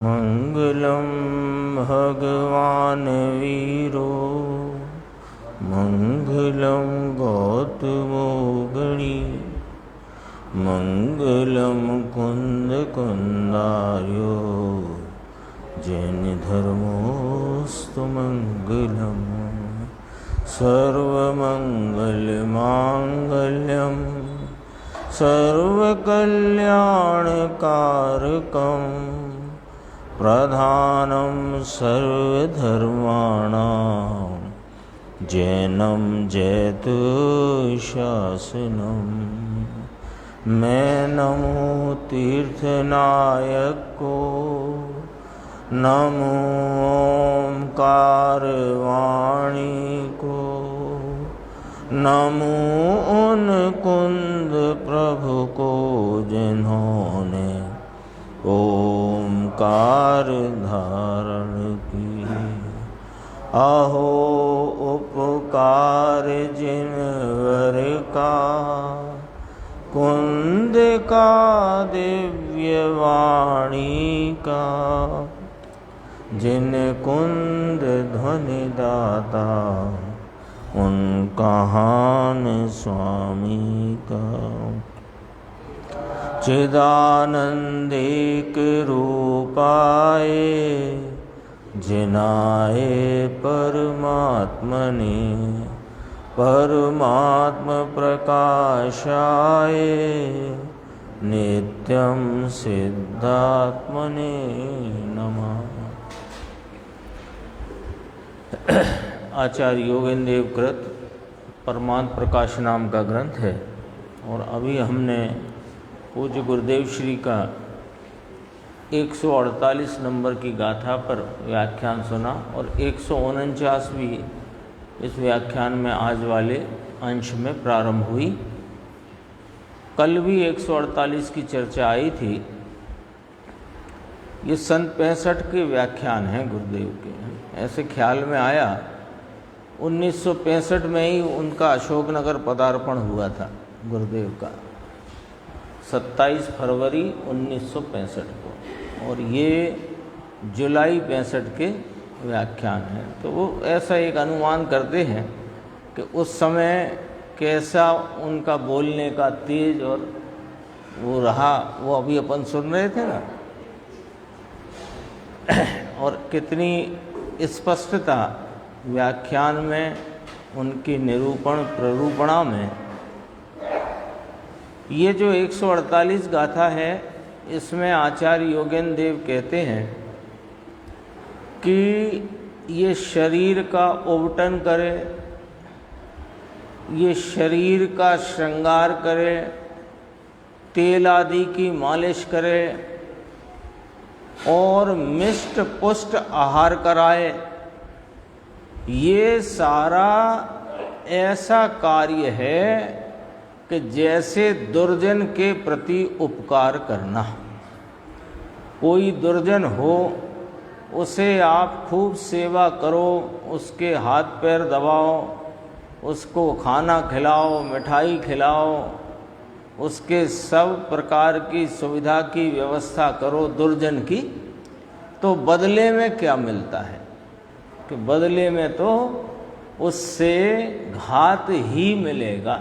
मंगलम भगवान वीरो मंगलम गौतमो गणी मंगलम कुंद कुंदार्यो जैन धर्मोस्तु मंगलम सर्वमंगलमांगल्यम सर्वकल्याणकारकम प्रधानं सर्वधर्माणां जैनं जयतु शासनम्। मैं नमो तीर्थनायक को, नमो ओंकार वाणी को, नमो उन कुंद प्रभु को जिन्होंने ओंकार धारण की। अहो उपकार जिनवर का, कुंद का दिव्य वाणी का, जिन कुंद ध्वनि दाता उनका हान स्वामी का। चिदानंदिक रूपाए जिनाए परमात्मने, परमात्म प्रकाशाय नित्यं सिद्धात्मने नमः। आचार्य योगेंद्र देव कृत परमात्म प्रकाश नाम का ग्रंथ है और अभी हमने पूज्य गुरुदेव श्री का 148 नंबर की गाथा पर व्याख्यान सुना और 149वीं इस व्याख्यान में आज वाले अंश में प्रारंभ हुई। कल भी 148 की चर्चा आई थी। ये सन 65 के व्याख्यान हैं गुरुदेव के। ऐसे ख्याल में आया 1965 में ही उनका अशोकनगर पदार्पण हुआ था गुरुदेव का, 27 फरवरी 1965 को, और ये जुलाई 65 के व्याख्यान है। तो वो ऐसा एक अनुमान करते हैं कि उस समय कैसा उनका बोलने का तेज और वो रहा, वो अभी अपन सुन रहे थे ना, और कितनी स्पष्टता व्याख्यान में उनकी निरूपण प्ररूपणा में। ये जो 148 गाथा है इसमें आचार्य योगेंद्र देव कहते हैं कि ये शरीर का उबटन करे, ये शरीर का श्रृंगार करे, तेल आदि की मालिश करे और मिष्ट पुष्ट आहार कराए। ये सारा ऐसा कार्य है कि जैसे दुर्जन के प्रति उपकार करना। कोई दुर्जन हो उसे आप खूब सेवा करो, उसके हाथ पैर दबाओ, उसको खाना खिलाओ, मिठाई खिलाओ, उसके सब प्रकार की सुविधा की व्यवस्था करो दुर्जन की। तो बदले में क्या मिलता है कि बदले में तो उससे घात ही मिलेगा,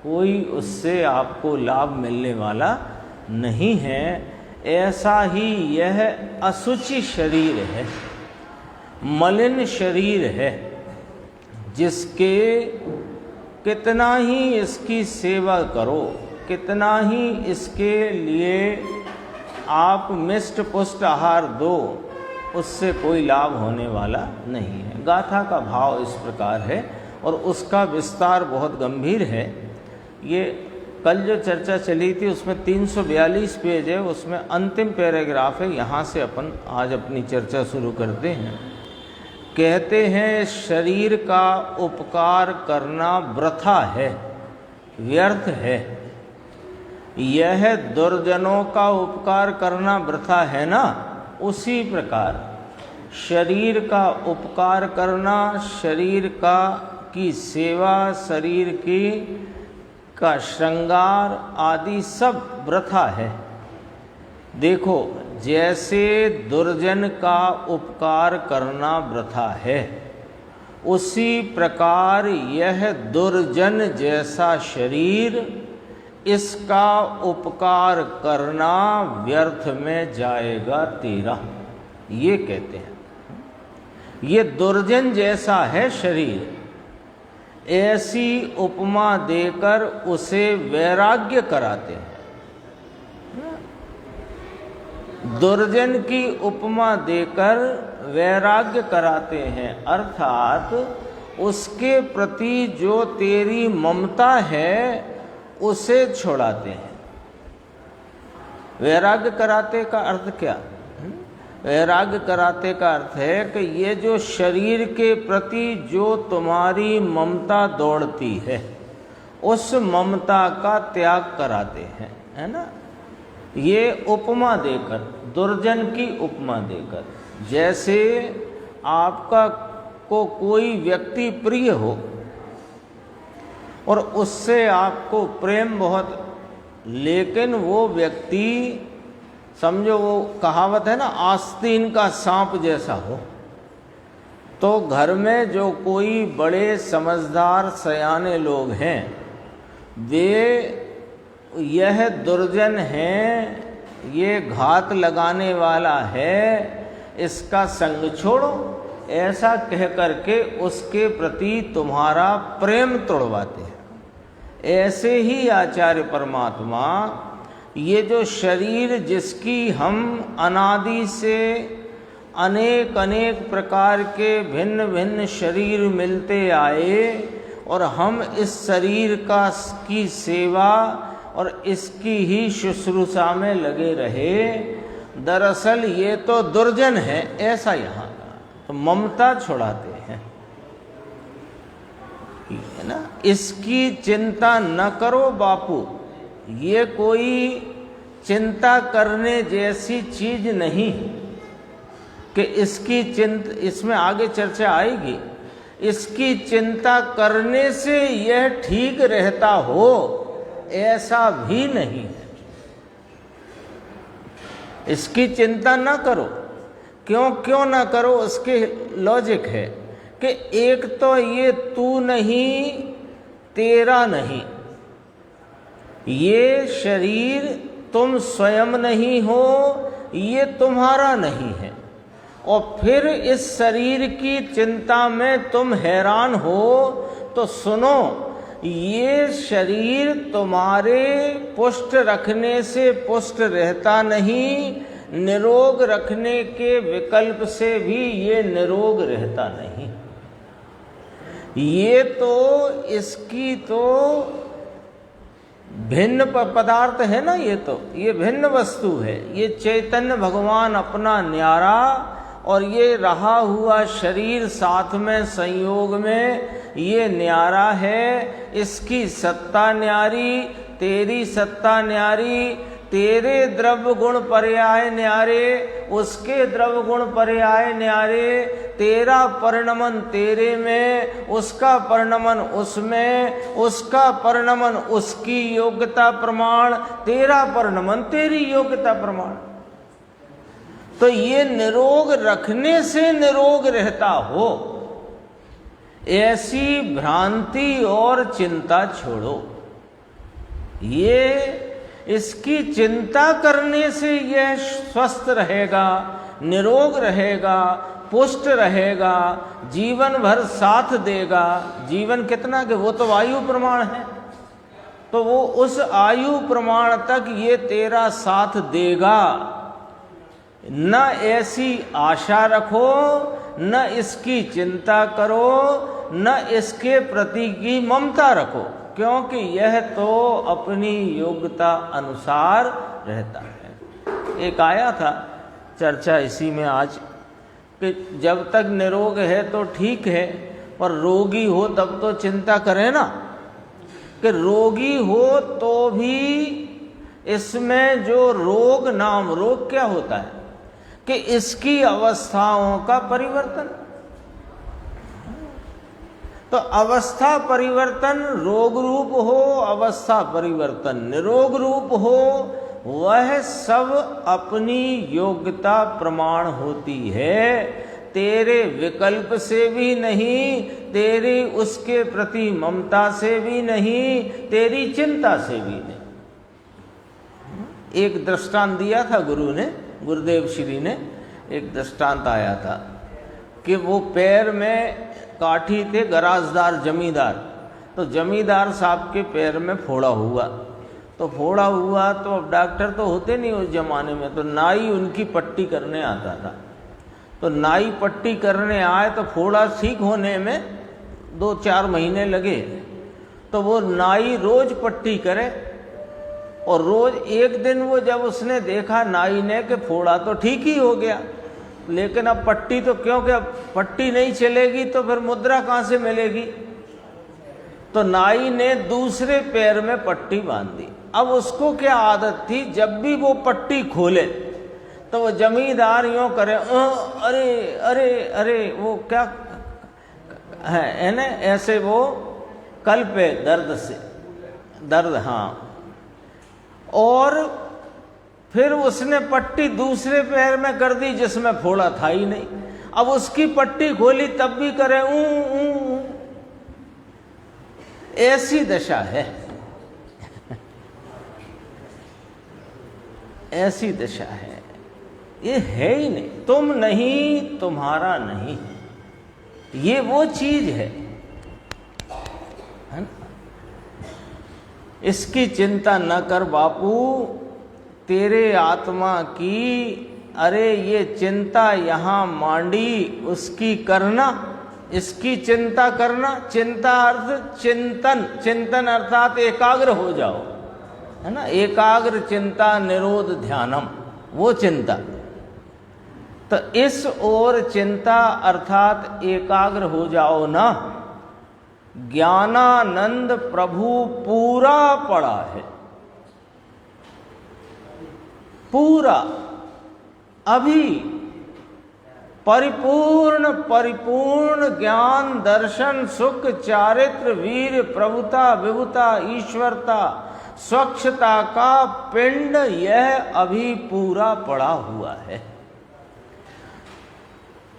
कोई उससे आपको लाभ मिलने वाला नहीं है। ऐसा ही यह असुचि शरीर है, मलिन शरीर है, जिसके कितना ही इसकी सेवा करो, कितना ही इसके लिए आप मिष्ट पुष्ट आहार दो, उससे कोई लाभ होने वाला नहीं है। गाथा का भाव इस प्रकार है और उसका विस्तार बहुत गंभीर है। ये कल जो चर्चा चली थी उसमें 342 पेज है, उसमें अंतिम पैराग्राफ है। यहाँ से अपन आज अपनी चर्चा शुरू करते हैं। कहते हैं शरीर का उपकार करना वृथा है, व्यर्थ है। यह दुर्जनों का उपकार करना वृथा है ना, उसी प्रकार शरीर का उपकार करना, शरीर की सेवा, शरीर की का श्रृंगार आदि सब वृथा है। देखो जैसे दुर्जन का उपकार करना वृथा है, उसी प्रकार यह दुर्जन जैसा शरीर, इसका उपकार करना व्यर्थ में जाएगा तेरा। ये कहते हैं, ये दुर्जन जैसा है शरीर, ऐसी उपमा देकर उसे वैराग्य कराते हैं। दुर्जन की उपमा देकर वैराग्य कराते हैं, अर्थात उसके प्रति जो तेरी ममता है उसे छुड़ाते हैं। वैराग्य कराते का अर्थ क्या? वैराग्य कराते का अर्थ है कि ये जो शरीर के प्रति जो तुम्हारी ममता दौड़ती है, उस ममता का त्याग कराते हैं, है ना। ये उपमा देकर, दुर्जन की उपमा देकर, जैसे आपका को कोई व्यक्ति प्रिय हो और उससे आपको प्रेम बहुत, लेकिन वो व्यक्ति समझो, वो कहावत है ना, आस्तीन का सांप जैसा हो, तो घर में जो कोई बड़े समझदार सयाने लोग हैं, वे यह दुर्जन है, ये घात लगाने वाला है, इसका संग छोड़ो, ऐसा कह करके उसके प्रति तुम्हारा प्रेम तोड़वाते हैं। ऐसे ही आचार्य परमात्मा ये जो शरीर जिसकी हम अनादि से अनेक अनेक प्रकार के भिन्न भिन्न शरीर मिलते आए और हम इस शरीर की सेवा और इसकी ही शुश्रूषा में लगे रहे, दरअसल ये तो दुर्जन है, ऐसा यहाँ का तो ममता छुड़ाते हैं, है ना। इसकी चिंता न करो बापू, ये कोई चिंता करने जैसी चीज नहीं कि इसकी इसमें आगे चर्चा आएगी, इसकी चिंता करने से यह ठीक रहता हो, ऐसा भी नहीं है। इसकी चिंता ना करो। क्यों ना करो? उसके लॉजिक है कि एक तो ये तू नहीं, तेरा नहीं, ये शरीर तुम स्वयं नहीं हो, ये तुम्हारा नहीं है, और फिर इस शरीर की चिंता में तुम हैरान हो, तो सुनो, ये शरीर तुम्हारे पुष्ट रखने से पुष्ट रहता नहीं, निरोग रखने के विकल्प से भी ये निरोग रहता नहीं। ये तो इसकी तो भिन्न पदार्थ है ना, ये भिन्न वस्तु है। ये चैतन्य भगवान अपना न्यारा और ये रहा हुआ शरीर साथ में संयोग में ये न्यारा है। इसकी सत्ता न्यारी, तेरी सत्ता न्यारी, तेरे द्रव्य गुण पर्याय न्यारे, उसके द्रव्य गुण पर्याय न्यारे, तेरा परिणमन तेरे में, उसका परिणमन उसमें, उसका परिणमन उसकी योग्यता प्रमाण, तेरा परिणमन तेरी योग्यता प्रमाण। तो ये निरोग रखने से निरोग रहता हो, ऐसी भ्रांति और चिंता छोड़ो। ये इसकी चिंता करने से यह स्वस्थ रहेगा, निरोग रहेगा, पुष्ट रहेगा, जीवन भर साथ देगा। जीवन कितना कि वो तो आयु प्रमाण है, तो वो उस आयु प्रमाण तक ये तेरा साथ देगा। न ऐसी आशा रखो, न इसकी चिंता करो, न इसके प्रति की ममता रखो, क्योंकि यह तो अपनी योग्यता अनुसार रहता है। एक आया था चर्चा इसी में आज कि जब तक निरोग है तो ठीक है, पर रोगी हो तब तो चिंता करें ना, कि रोगी हो तो भी इसमें जो रोग, नाम रोग क्या होता है कि इसकी अवस्थाओं का परिवर्तन। तो अवस्था परिवर्तन रोग रूप हो, अवस्था परिवर्तन निरोग रूप हो, वह सब अपनी योग्यता प्रमाण होती है, तेरे विकल्प से भी नहीं, तेरी उसके प्रति ममता से भी नहीं, तेरी चिंता से भी नहीं। एक दृष्टांत दिया था गुरु ने, गुरुदेव श्री ने एक दृष्टांत आया था कि वो पैर में काठी थे गराजदार जमींदार, तो जमींदार साहब के पैर में फोड़ा हुआ, तो फोड़ा हुआ तो अब डॉक्टर तो होते नहीं उस जमाने में, तो नाई उनकी पट्टी करने आता था। तो नाई पट्टी करने आए तो फोड़ा ठीक होने में 2-4 महीने लगे। तो वो नाई रोज पट्टी करे, और रोज एक दिन वो जब उसने देखा नाई ने कि फोड़ा तो ठीक ही हो गया, लेकिन अब पट्टी तो, क्योंकि अब पट्टी नहीं चलेगी तो फिर मुद्रा कहाँ से मिलेगी, तो नाई ने दूसरे पैर में पट्टी बांध दी। अब उसको क्या आदत थी, जब भी वो पट्टी खोले तो वो जमींदार यूँ करे, अरे अरे अरे, वो क्या है ना, ऐसे वो कल पे दर्द, हाँ। और फिर उसने पट्टी दूसरे पैर में कर दी जिसमें फोड़ा था ही नहीं। अब उसकी पट्टी खोली तब भी करे ऊ। ऐसी दशा है, ऐसी दशा है। ये है ही नहीं, तुम नहीं, तुम्हारा नहीं, ये वो चीज है ना? इसकी चिंता न कर बापू, तेरे आत्मा की, अरे ये चिंता यहाँ मांडी उसकी करना, इसकी चिंता करना। चिंता अर्थ चिंतन, चिंतन अर्थात एकाग्र हो जाओ, है ना, एकाग्र चिंता निरोध ध्यानम, वो चिंता। तो इस ओर चिंता अर्थात एकाग्र हो जाओ ना। ज्ञानानंद प्रभु पूरा पड़ा है, पूरा, अभी परिपूर्ण परिपूर्ण ज्ञान दर्शन सुख चारित्र वीर प्रभुता विभुता ईश्वरता स्वच्छता का पिंड यह अभी पूरा पड़ा हुआ है।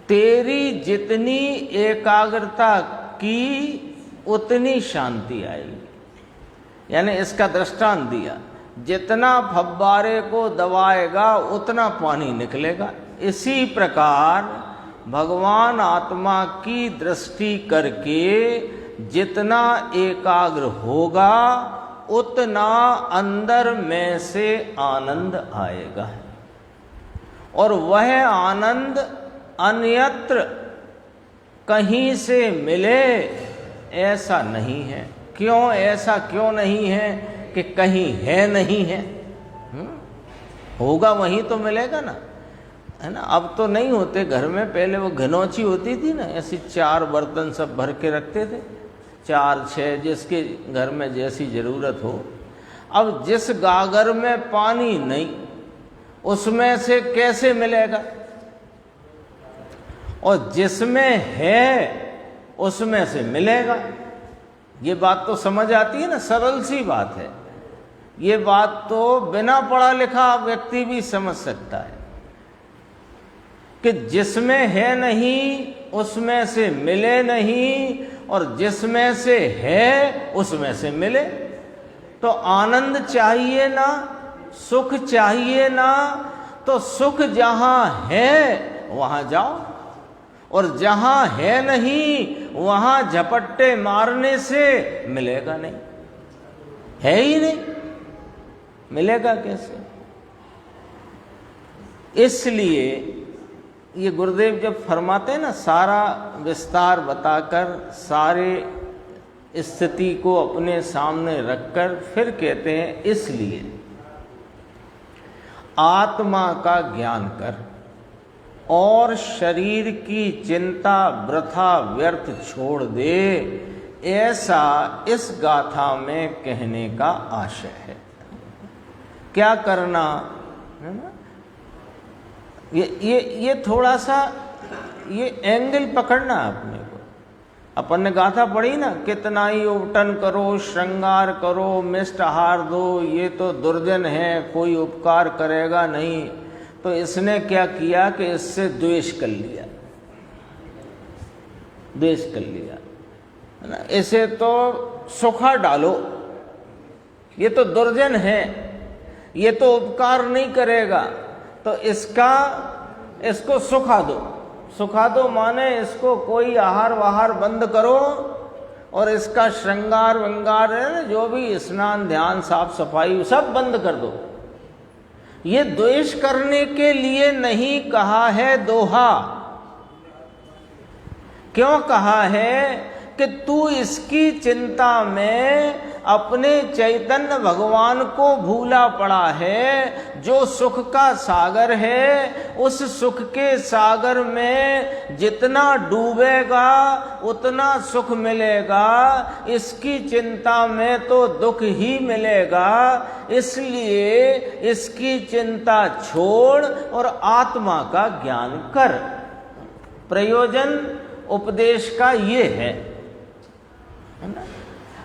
तेरी जितनी एकाग्रता की उतनी शांति आएगी। यानी इसका दृष्टांत दिया, जितना फव्वारे को दबाएगा उतना पानी निकलेगा। इसी प्रकार भगवान आत्मा की दृष्टि करके जितना एकाग्र होगा उतना अंदर में से आनंद आएगा, और वह आनंद अन्यत्र कहीं से मिले ऐसा नहीं है। क्यों ऐसा क्यों नहीं है कि कहीं है नहीं है, होगा वहीं तो मिलेगा ना, है ना। अब तो नहीं होते घर में, पहले वो घनौची होती थी ना, ऐसी 4 बर्तन सब भर के रखते थे, 4-6 जिसके घर में जैसी ज़रूरत हो। अब जिस गागर में पानी नहीं उसमें से कैसे मिलेगा, और जिसमें है उसमें से मिलेगा। ये बात तो समझ आती है ना, सरल सी बात है। ये बात तो बिना पढ़ा लिखा व्यक्ति भी समझ सकता है कि जिसमें है नहीं उसमें से मिले नहीं, और जिसमें से है उसमें से मिले। तो आनंद चाहिए ना, सुख चाहिए ना, तो सुख जहां है वहां जाओ, और जहां है नहीं वहां झपट्टे मारने से मिलेगा नहीं, है ही नहीं, मिलेगा कैसे। इसलिए ये गुरुदेव जब फरमाते हैं ना, सारा विस्तार बताकर, सारे स्थिति को अपने सामने रखकर फिर कहते हैं, इसलिए आत्मा का ज्ञान कर और शरीर की चिंता वृथा व्यर्थ छोड़ दे, ऐसा इस गाथा में कहने का आशय है। क्या करना है ना, ये थोड़ा सा ये एंगल पकड़ना अपने को। अपन ने गाथा पढ़ी ना, कितना ही उपटन करो, श्रृंगार करो, मिष्ट आहार दो, ये तो दुर्जन है, कोई उपकार करेगा नहीं। तो इसने क्या किया कि इससे द्वेष कर लिया, द्वेष कर लिया, है ना। इसे तो सुखा डालो, ये तो दुर्जन है, ये तो उपकार नहीं करेगा, तो इसको सुखा दो। सुखा दो माने इसको कोई आहार वाहार बंद करो और इसका श्रृंगार विंगार जो भी स्नान ध्यान साफ सफाई सब बंद कर दो। ये द्वेष करने के लिए नहीं कहा है दोहा। क्यों कहा है कि तू इसकी चिंता में अपने चैतन्य भगवान को भूला पड़ा है, जो सुख का सागर है। उस सुख के सागर में जितना डूबेगा उतना सुख मिलेगा, इसकी चिंता में तो दुख ही मिलेगा। इसलिए इसकी चिंता छोड़ और आत्मा का ज्ञान कर। प्रयोजन उपदेश का ये है ना।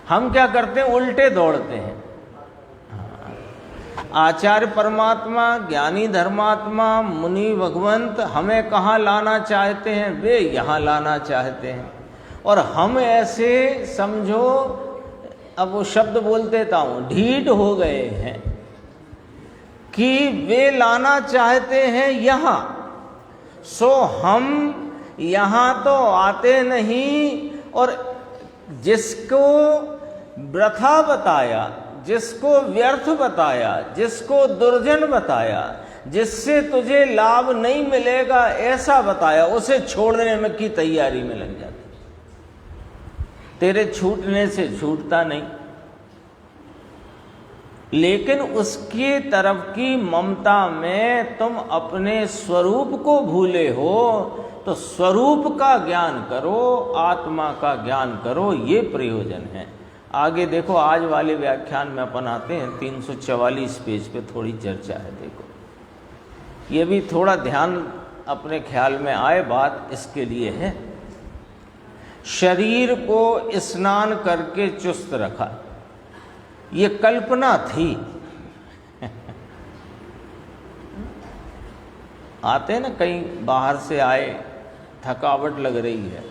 हम क्या करते हैं, उल्टे दौड़ते हैं। आचार्य परमात्मा, ज्ञानी धर्मात्मा, मुनि भगवंत हमें कहाँ लाना चाहते हैं, वे यहाँ लाना चाहते हैं। और हम ऐसे समझो, अब वो शब्द बोल देता हूँ, ढीठ हो गए हैं कि वे लाना चाहते हैं यहाँ, सो हम यहाँ तो आते नहीं। और जिसको वृथा बताया, जिसको व्यर्थ बताया, जिसको दुर्जन बताया, जिससे तुझे लाभ नहीं मिलेगा ऐसा बताया, उसे छोड़ने में की तैयारी में लग जाती। तेरे छूटने से छूटता नहीं, लेकिन उसकी तरफ की ममता में तुम अपने स्वरूप को भूले हो। तो स्वरूप का ज्ञान करो, आत्मा का ज्ञान करो, ये प्रयोजन है। आगे देखो, आज वाले व्याख्यान में अपन आते हैं 344 पेज पे थोड़ी चर्चा है। देखो, ये भी थोड़ा ध्यान अपने ख्याल में आए, बात इसके लिए है। शरीर को स्नान करके चुस्त रखा, ये कल्पना थी। आते ना, कहीं बाहर से आए, थकावट लग रही है,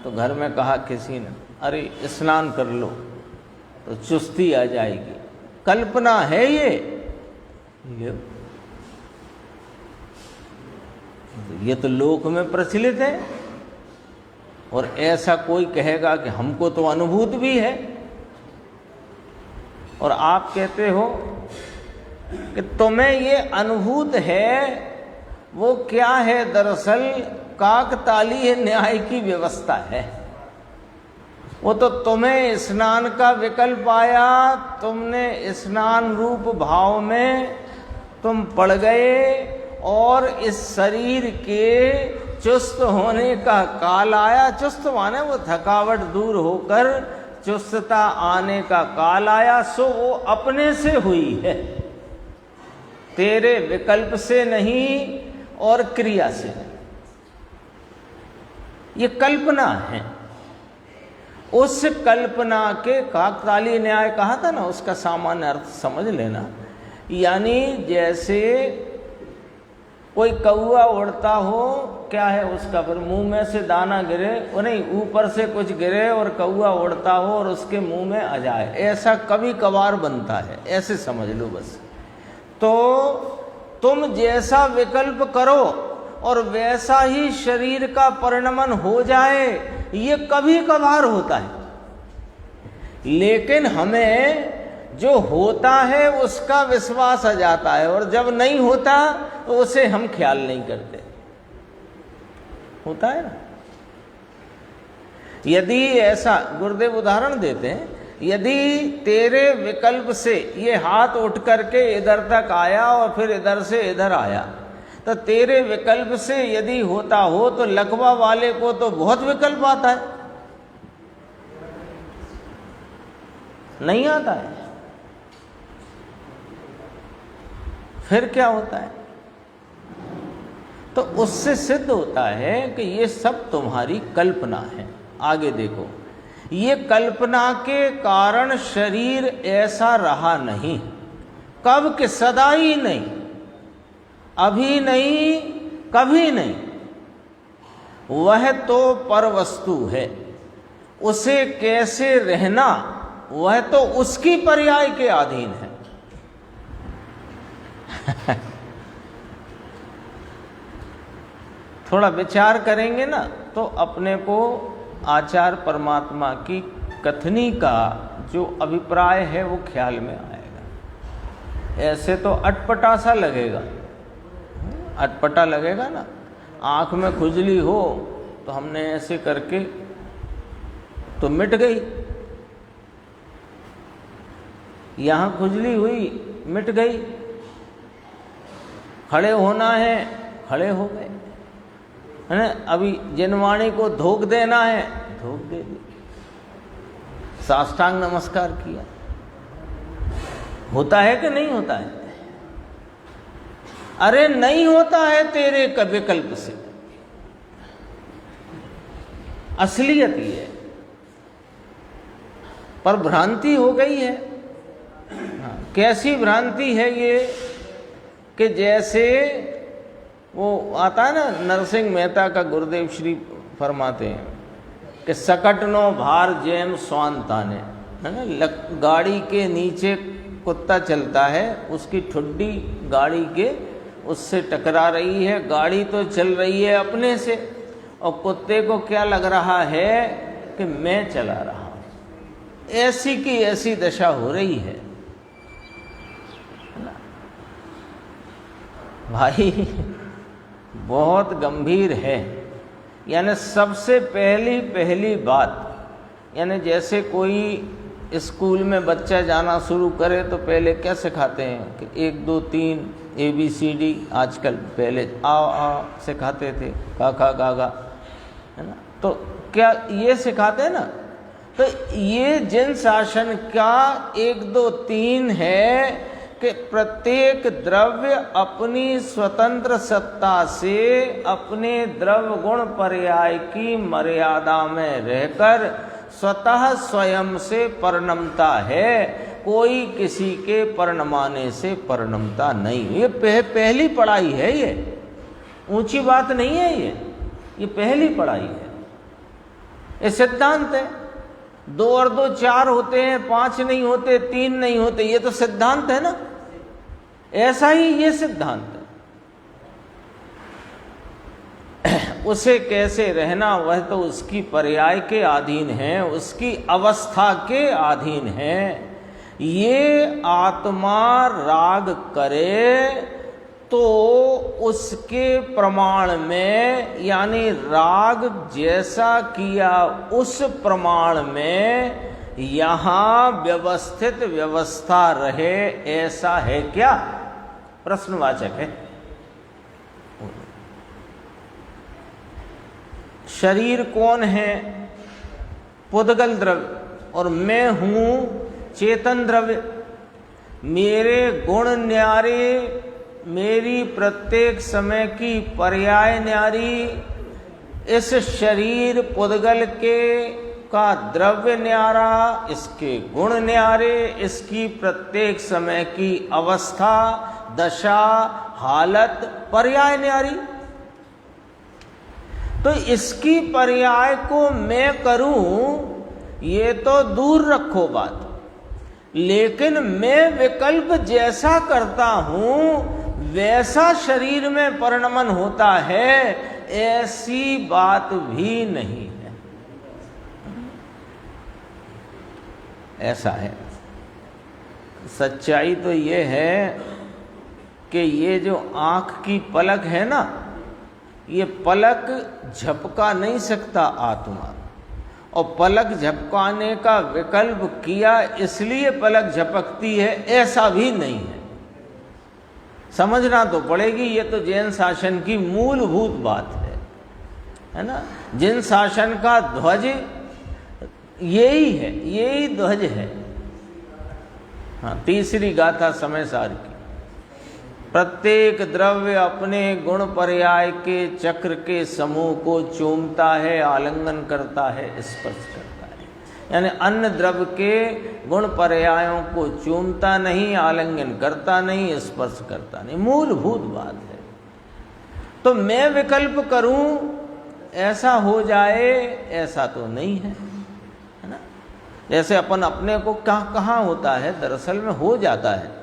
तो घर में कहा किसी ने, अरे स्नान कर लो तो चुस्ती आ जाएगी। कल्पना है ये तो लोक में प्रचलित है। और ऐसा कोई कहेगा कि हमको तो अनुभूत भी है, और आप कहते हो कि तुम्हें ये अनुभूत है। वो क्या है, दरअसल काकतालीय न्याय की व्यवस्था है। वो तो तुम्हें स्नान का विकल्प आया, तुमने स्नान रूप भाव में तुम पड़ गए, और इस शरीर के चुस्त होने का काल आया। चुस्त माने वो थकावट दूर होकर चुस्तता आने का काल आया। सो वो अपने से हुई है, तेरे विकल्प से नहीं और क्रिया से नहीं। ये कल्पना है। उस कल्पना के काकतालीय न्याय कहा था ना, उसका सामान्य अर्थ समझ लेना। यानी जैसे कोई कौआ उड़ता हो, क्या है उसका, फिर मुंह में से दाना गिरे, वो नहीं, ऊपर से कुछ गिरे और कौआ उड़ता हो और उसके मुंह में आ जाए, ऐसा कभी कभार बनता है, ऐसे समझ लो बस। तो तुम जैसा विकल्प करो और वैसा ही शरीर का परिणमन हो जाए, ये कभी कभार होता है। लेकिन हमें जो होता है उसका विश्वास आ जाता है, और जब नहीं होता तो उसे हम ख्याल नहीं करते। होता है ना। यदि ऐसा, गुरुदेव उदाहरण देते हैं, यदि तेरे विकल्प से ये हाथ उठ करके इधर तक आया और फिर इधर से इधर आया, तो तेरे विकल्प से यदि होता हो तो लकवा वाले को तो बहुत विकल्प आता है, नहीं आता है। फिर क्या होता है? तो उससे सिद्ध होता है कि ये सब तुम्हारी कल्पना है। आगे देखो, ये कल्पना के कारण शरीर ऐसा रहा नहीं, कब के सदा ही नहीं, अभी नहीं, कभी नहीं, वह तो परवस्तु है, उसे कैसे रहना वह तो उसकी पर्याय के अधीन है। थोड़ा विचार करेंगे ना तो अपने को आचार्य परमात्मा की कथनी का जो अभिप्राय है वो ख्याल में आएगा। ऐसे तो अटपटा सा लगेगा, अटपटा लगेगा ना, आंख में खुजली हो तो हमने ऐसे करके तो मिट गई, यहाँ खुजली हुई मिट गई, खड़े होना है खड़े हो गए, है ना। अभी जिनवाणी को धोख देना है धोख दे दी, साष्टांग नमस्कार किया, होता है कि नहीं होता है? अरे नहीं होता है तेरे विकल्प से, असलियत ये है, पर भ्रांति हो गई है। कैसी भ्रांति है ये कि जैसे वो आता है ना, नरसिंह मेहता का गुरुदेव श्री फरमाते हैं कि सकट नो भार जैम स्वान ताने, है ना। गाड़ी के नीचे कुत्ता चलता है, उसकी ठुड्डी गाड़ी के उससे टकरा रही है, गाड़ी तो चल रही है अपने से, और कुत्ते को क्या लग रहा है कि मैं चला रहा हूं। ऐसी की ऐसी दशा हो रही है भाई, बहुत गंभीर है। यानी सबसे पहली बात, यानी जैसे कोई स्कूल में बच्चा जाना शुरू करे तो पहले क्या सिखाते हैं कि 1 2 3 ABCD, आजकल पहले आ सिखाते थे, का खा गा गा, है ना। तो क्या ये सिखाते हैं ना, तो ये जिन शासन का 1 2 3 है कि प्रत्येक द्रव्य अपनी स्वतंत्र सत्ता से अपने द्रव्य गुण पर्याय की मर्यादा में रहकर स्वतः स्वयं से परिणमता है, कोई किसी के परिणमाने से परिणमता नहीं। ये पहली पढ़ाई है, ये ऊंची बात नहीं है, ये पहली पढ़ाई है, ये सिद्धांत है। 2 और 2 4 होते हैं, 5 नहीं होते, 3 नहीं होते, ये तो सिद्धांत है ना। ऐसा ही ये सिद्धांत है। उसे कैसे रहना वह तो उसकी पर्याय के अधीन है, उसकी अवस्था के अधीन है। ये आत्मा राग करे तो उसके प्रमाण में, यानी राग जैसा किया उस प्रमाण में यहाँ व्यवस्थित व्यवस्था रहे, ऐसा है क्या? प्रश्नवाचक है। शरीर कौन है? पुद्गल द्रव्य, और मैं हूँ चेतन द्रव्य। मेरे गुण न्यारे, मेरी प्रत्येक समय की पर्याय न्यारी, इस शरीर पुद्गल के का द्रव्य न्यारा, इसके गुण न्यारे, इसकी प्रत्येक समय की अवस्था, दशा, हालत, पर्याय न्यारी। तो इसकी पर्याय को मैं करूं ये तो दूर रखो बात, लेकिन मैं विकल्प जैसा करता हूं वैसा शरीर में परिणमन होता है, ऐसी बात भी नहीं है। ऐसा है। सच्चाई तो ये है कि ये जो आँख की पलक है ना, ये पलक झपका नहीं सकता आत्मा, और पलक झपकाने का विकल्प किया इसलिए पलक झपकती है, ऐसा भी नहीं है। समझना तो पड़ेगी, ये तो जैन शासन की मूलभूत बात है ना। जैन शासन का ध्वज यही है, यही ध्वज है। हाँ, तीसरी गाथा समय सार की। प्रत्येक द्रव्य अपने गुण पर्याय के चक्र के समूह को चूमता है, आलिंगन करता है, स्पर्श करता है। यानी अन्य द्रव्य के गुण पर्यायों को चूमता नहीं, आलिंगन करता नहीं, स्पर्श करता नहीं। मूलभूत बात है। तो मैं विकल्प करूं ऐसा हो जाए, ऐसा तो नहीं है, है ना। जैसे अपन अपने को कहाँ होता है, दरअसल में हो जाता है।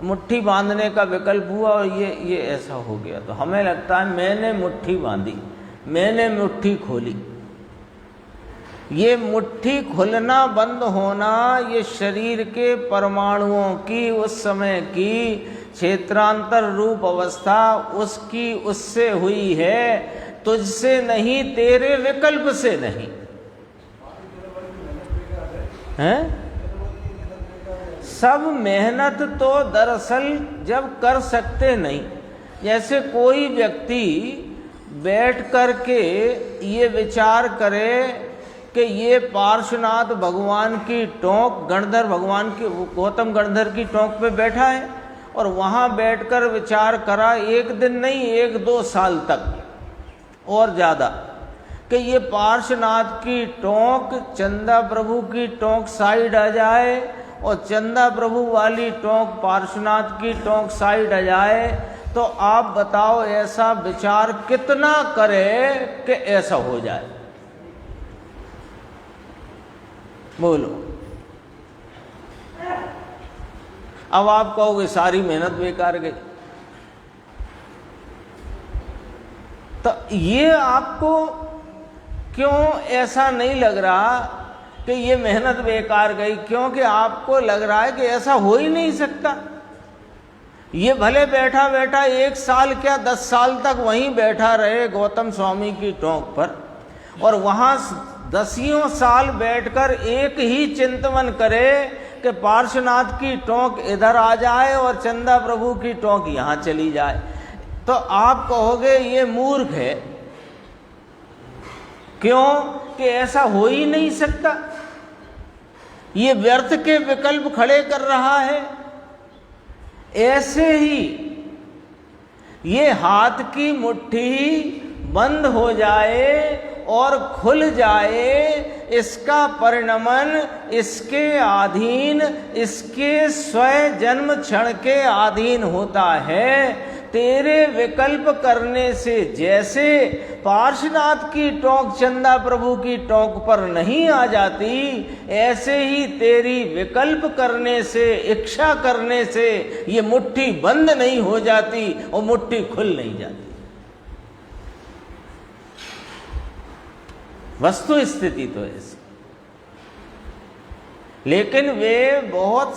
मुट्ठी बांधने का विकल्प हुआ और ये ऐसा हो गया, तो हमें लगता है मैंने मुट्ठी बांधी, मैंने मुट्ठी खोली। ये मुट्ठी खुलना बंद होना ये शरीर के परमाणुओं की उस समय की क्षेत्रांतर रूप अवस्था उसकी उससे हुई है, तुझसे नहीं, तेरे विकल्प से नहीं है। सब मेहनत तो दरअसल जब कर सकते नहीं, जैसे कोई व्यक्ति बैठ कर के ये विचार करे कि ये पार्श्वनाथ भगवान की टोंक, गणधर भगवान की, गौतम गणधर की टोंक पे बैठा है और वहाँ बैठकर विचार करा, एक दिन नहीं 1-2 साल तक और ज़्यादा, कि ये पार्श्वनाथ की टोंक चंदा प्रभु की टोंक साइड आ जाए और चंदा प्रभु वाली टोंक पार्श्वनाथ की टोंक साइड आ जाए, तो आप बताओ ऐसा विचार कितना करे कि ऐसा हो जाए? बोलो। अब आप कहोगे सारी मेहनत बेकार गई। तो ये आपको क्यों ऐसा नहीं लग रहा कि ये मेहनत बेकार गई? क्योंकि आपको लग रहा है कि ऐसा हो ही नहीं सकता। ये भले बैठा बैठा 1 साल क्या 10 साल तक वहीं बैठा रहे गौतम स्वामी की टोंक पर, और वहां 10 साल बैठकर एक ही चिंतन करे कि पार्श्वनाथ की टोंक इधर आ जाए और चंदा प्रभु की टोंक यहां चली जाए, तो आप कहोगे ये मूर्ख है। क्यों? कि ऐसा हो ही नहीं सकता। ये व्यर्थ के विकल्प खड़े कर रहा है। ऐसे ही ये हाथ की मुट्ठी बंद हो जाए और खुल जाए, इसका परिणमन इसके अधीन, इसके स्वयं जन्म क्षण के अधीन होता है। तेरे विकल्प करने से जैसे पार्श्वनाथ की टोंक चंदा प्रभु की टोंक पर नहीं आ जाती, ऐसे ही तेरी विकल्प करने से, इच्छा करने से ये मुट्ठी बंद नहीं हो जाती और मुट्ठी खुल नहीं जाती। वस्तु स्थिति तो ऐसी। लेकिन वे बहुत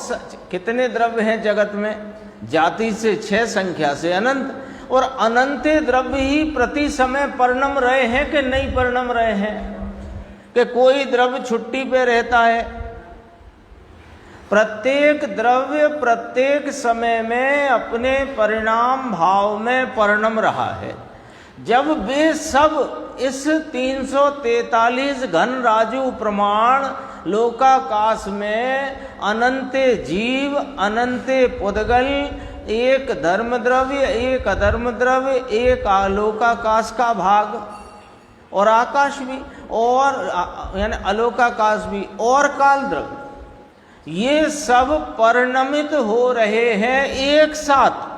कितने द्रव्य हैं जगत में? जाति से 6, संख्या से अनंत, और अनंत द्रव्य ही प्रति समय परिणम रहे हैं कि नहीं परिणम रहे हैं? कि कोई द्रव्य छुट्टी पे रहता है? प्रत्येक द्रव्य प्रत्येक समय में अपने परिणाम भाव में परिणम रहा है। जब वे सब इस 343 घन राजु प्रमाण लोकाकाश में अनंत जीव, अनंत पुद्गल, एक धर्म द्रव्य, एक अधर्म द्रव्य, एक आलोकाकाश का भाग और आकाश भी, और यानी अलोकाकाश भी, और काल द्रव्य, ये सब परिणमित हो रहे हैं एक साथ।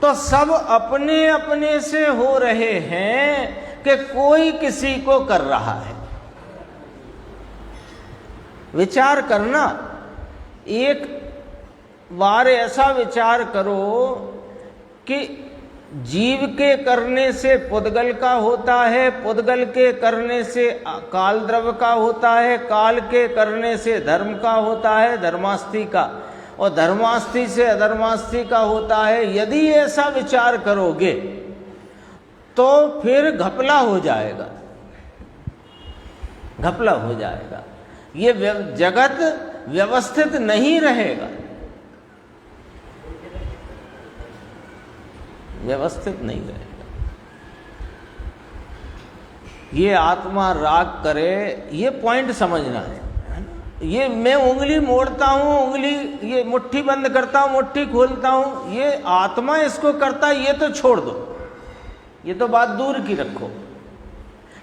तो सब अपने अपने से हो रहे हैं कि कोई किसी को कर रहा है। विचार करना, एक बार ऐसा विचार करो कि जीव के करने से पुद्गल का होता है, पुद्गल के करने से काल द्रव्य का होता है, काल के करने से धर्म का होता है, धर्मास्थि का, और धर्मास्थि से अधर्मास्थि का होता है। यदि ऐसा विचार करोगे तो फिर घपला हो जाएगा, घपला हो जाएगा। ये जगत व्यवस्थित नहीं रहेगा, व्यवस्थित नहीं रहेगा। ये आत्मा राग करे, ये पॉइंट समझना है ना? ये मैं उंगली मोड़ता हूँ, उंगली ये मुट्ठी बंद करता हूँ, मुट्ठी खोलता हूँ, ये आत्मा इसको करता है, ये तो छोड़ दो, ये तो बात दूर की रखो।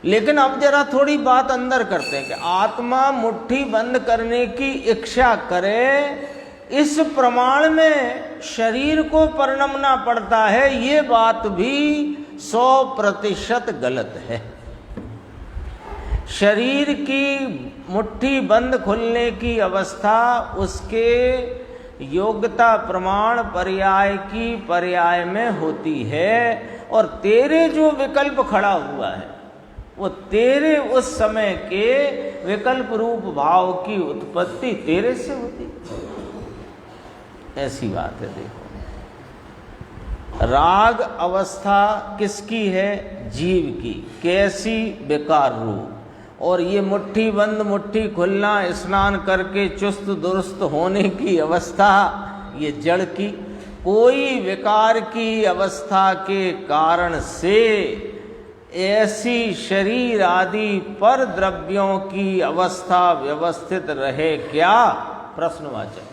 लेकिन अब जरा थोड़ी बात अंदर करते हैं कि आत्मा मुट्ठी बंद करने की इच्छा करे, इस प्रमाण में शरीर को परिणमना पड़ता है, ये बात भी 100% गलत है। शरीर की मुट्ठी बंद खुलने की अवस्था उसके योग्यता प्रमाण पर्याय की पर्याय में होती है, और तेरे जो विकल्प खड़ा हुआ है वो तेरे उस समय के विकल्प रूप भाव की उत्पत्ति तेरे से होती है। ऐसी बात है। देखो, राग अवस्था किसकी है? जीव की। कैसी? विकार रूप। और ये मुट्ठी बंद मुट्ठी खुलना, स्नान करके चुस्त दुरुस्त होने की अवस्था, ये जड़ की। कोई विकार की अवस्था के कारण से ऐसी शरीर आदि पर द्रव्यों की अवस्था व्यवस्थित रहे क्या? प्रश्नवाचक।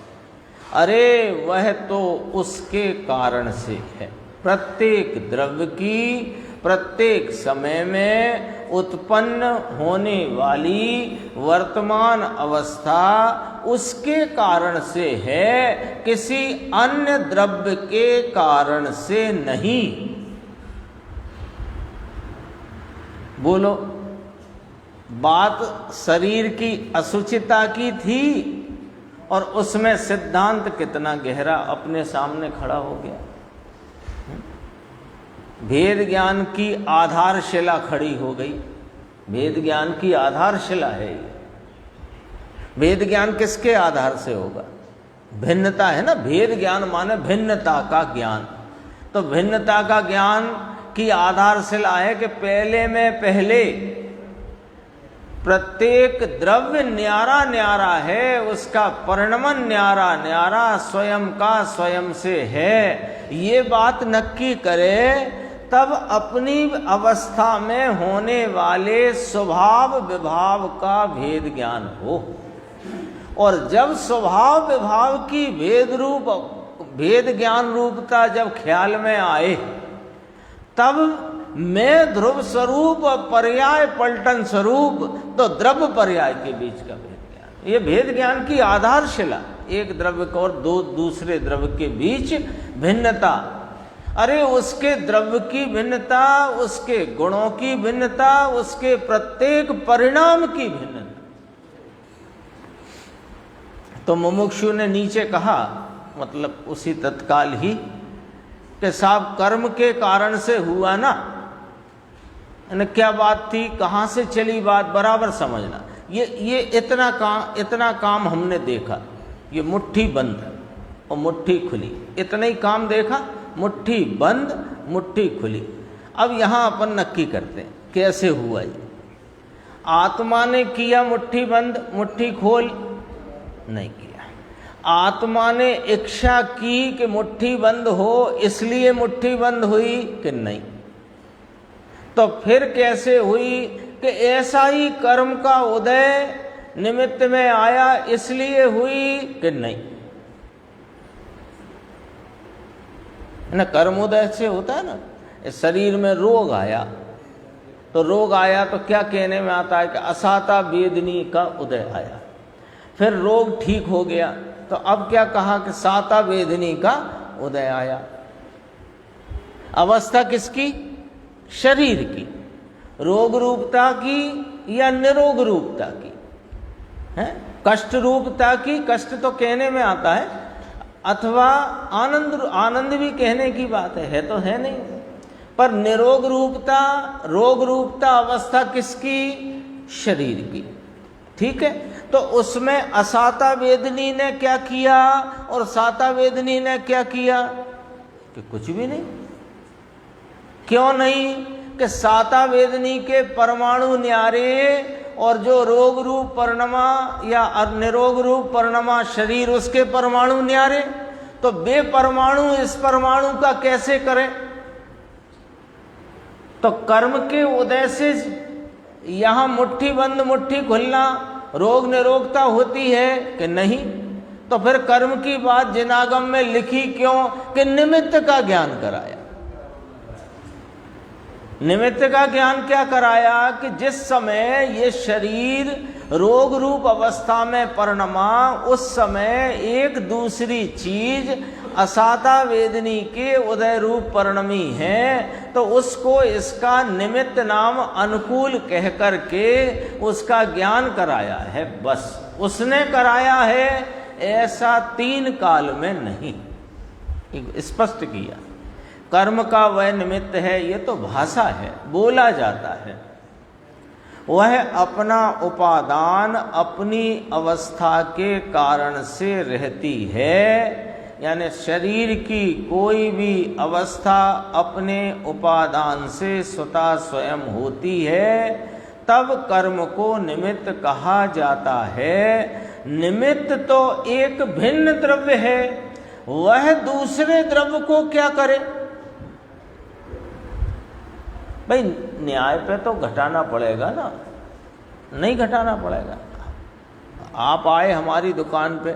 अरे वह तो उसके कारण से है। प्रत्येक द्रव्य की प्रत्येक समय में उत्पन्न होने वाली वर्तमान अवस्था उसके कारण से है, किसी अन्य द्रव्य के कारण से नहीं। बोलो, बात शरीर की असुचिता की थी और उसमें सिद्धांत कितना गहरा अपने सामने खड़ा हो गया। भेद ज्ञान की आधारशिला खड़ी हो गई। भेद ज्ञान की आधारशिला है ये। भेद ज्ञान किसके आधार से होगा? भिन्नता है ना। भेद ज्ञान माने भिन्नता का ज्ञान। तो भिन्नता का ज्ञान की आधारशिला है कि पहले में पहले प्रत्येक द्रव्य न्यारा न्यारा है, उसका परिणमन न्यारा न्यारा स्वयं का स्वयं से है। ये बात नक्की करे तब अपनी अवस्था में होने वाले स्वभाव विभाव का भेद ज्ञान हो। और जब स्वभाव विभाव की भेद ज्ञान रूपता जब ख्याल में आए, तब मैं ध्रुव स्वरूप और पर्याय पलटन स्वरूप, तो द्रव्य पर्याय के बीच का भेद ज्ञान, ये भेद ज्ञान की आधारशिला। एक द्रव्य को और दूसरे द्रव्य के बीच भिन्नता। अरे उसके द्रव्य की भिन्नता, उसके गुणों की भिन्नता, उसके प्रत्येक परिणाम की भिन्नता। तो मुमुक्षु ने नीचे कहा, मतलब उसी तत्काल ही, कि साहब कर्म के कारण से हुआ ना। क्या बात थी, कहाँ से चली बात, बराबर समझना। ये इतना काम हमने देखा। ये मुट्ठी बंद और मुट्ठी खुली, इतना ही काम देखा। मुट्ठी बंद मुट्ठी खुली। अब यहाँ अपन नक्की करते हैं कैसे हुआ ये। आत्मा ने किया मुट्ठी बंद मुट्ठी खोल? नहीं किया। आत्मा ने इच्छा की कि मुट्ठी बंद हो, इसलिए मुट्ठी बंद हुई कि नहीं? तो फिर कैसे हुई कि ऐसा ही कर्म का उदय निमित्त में आया, इसलिए हुई कि नहीं? ना कर्मोदय से होता है ना। शरीर में रोग आया, तो रोग आया तो क्या कहने में आता है कि असाता वेदनी का उदय आया। फिर रोग ठीक हो गया, तो अब क्या कहा कि साता वेदनी का उदय आया। अवस्था किसकी? शरीर की। रोग रूपता की या निरोग रूपता की? है कष्ट रूपता की। कष्ट तो कहने में आता है, अथवा आनंद भी कहने की बात है तो है नहीं। पर निरोग रूपता, रोग रूपता अवस्था किसकी? शरीर की। ठीक है। तो उसमें असाता वेदनी ने क्या किया और साता वेदनी ने क्या किया? कि कुछ भी नहीं। क्यों नहीं? कि साता वेदनी के परमाणु न्यारे और जो रोग रूप परिणमा या निरोग रूप परिणमा शरीर, उसके परमाणु न्यारे। तो बे परमाणु इस परमाणु का कैसे करें? तो कर्म के उदय से यहां मुट्ठी बंद मुट्ठी खुलना रोग निरोगता होती है कि नहीं? तो फिर कर्म की बात जिनागम में लिखी क्यों? कि निमित्त का ज्ञान कराया। निमित्त का ज्ञान क्या कराया? कि जिस समय ये शरीर रोग रूप अवस्था में परिणमा, उस समय एक दूसरी चीज असाता वेदनी के उदय रूप परिणमी है, तो उसको इसका निमित्त नाम अनुकूल कह करके उसका ज्ञान कराया है। बस उसने कराया है, ऐसा तीन काल में नहीं, स्पष्ट किया। कर्म का वह निमित्त है, ये तो भाषा है, बोला जाता है। वह अपना उपादान अपनी अवस्था के कारण से रहती है, यानी शरीर की कोई भी अवस्था अपने उपादान से स्वतः स्वयं होती है, तब कर्म को निमित्त कहा जाता है। निमित्त तो एक भिन्न द्रव्य है, वह दूसरे द्रव्य को क्या करे? भाई न्याय पे तो घटाना पड़ेगा ना, नहीं घटाना पड़ेगा। आप आए हमारी दुकान पे,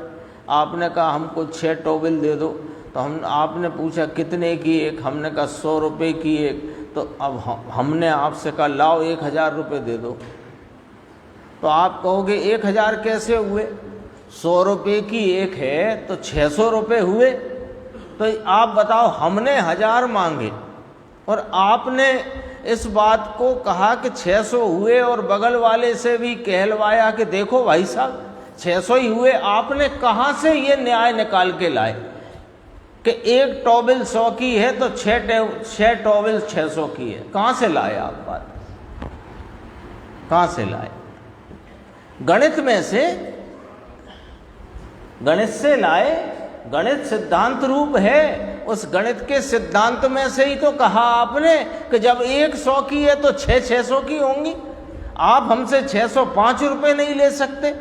आपने कहा हमको 6 टॉवेल दे दो, तो आपने पूछा कितने की एक, हमने कहा 100 रुपये की एक, तो अब हमने आपसे कहा लाओ 1000 रुपये दे दो, तो आप कहोगे 1000 कैसे हुए? 100 रुपये की एक है तो 600 रुपये हुए। तो आप बताओ, हमने 1000 मांगे और आपने इस बात को कहा कि 600 हुए, और बगल वाले से भी कहलवाया कि देखो भाई साहब 600 ही हुए। आपने कहाँ से ये न्याय निकाल के लाए कि एक टॉवेल 100 की है तो 6 टॉवेल 600 की है? कहाँ से लाए आप बात? कहाँ से लाए? गणित में से, गणित से लाए। गणित सिद्धांत रूप है, उस गणित के सिद्धांत में से ही तो कहा आपने कि जब एक 100 की है तो 600 की होंगी। आप हमसे 605 रुपये नहीं ले सकते,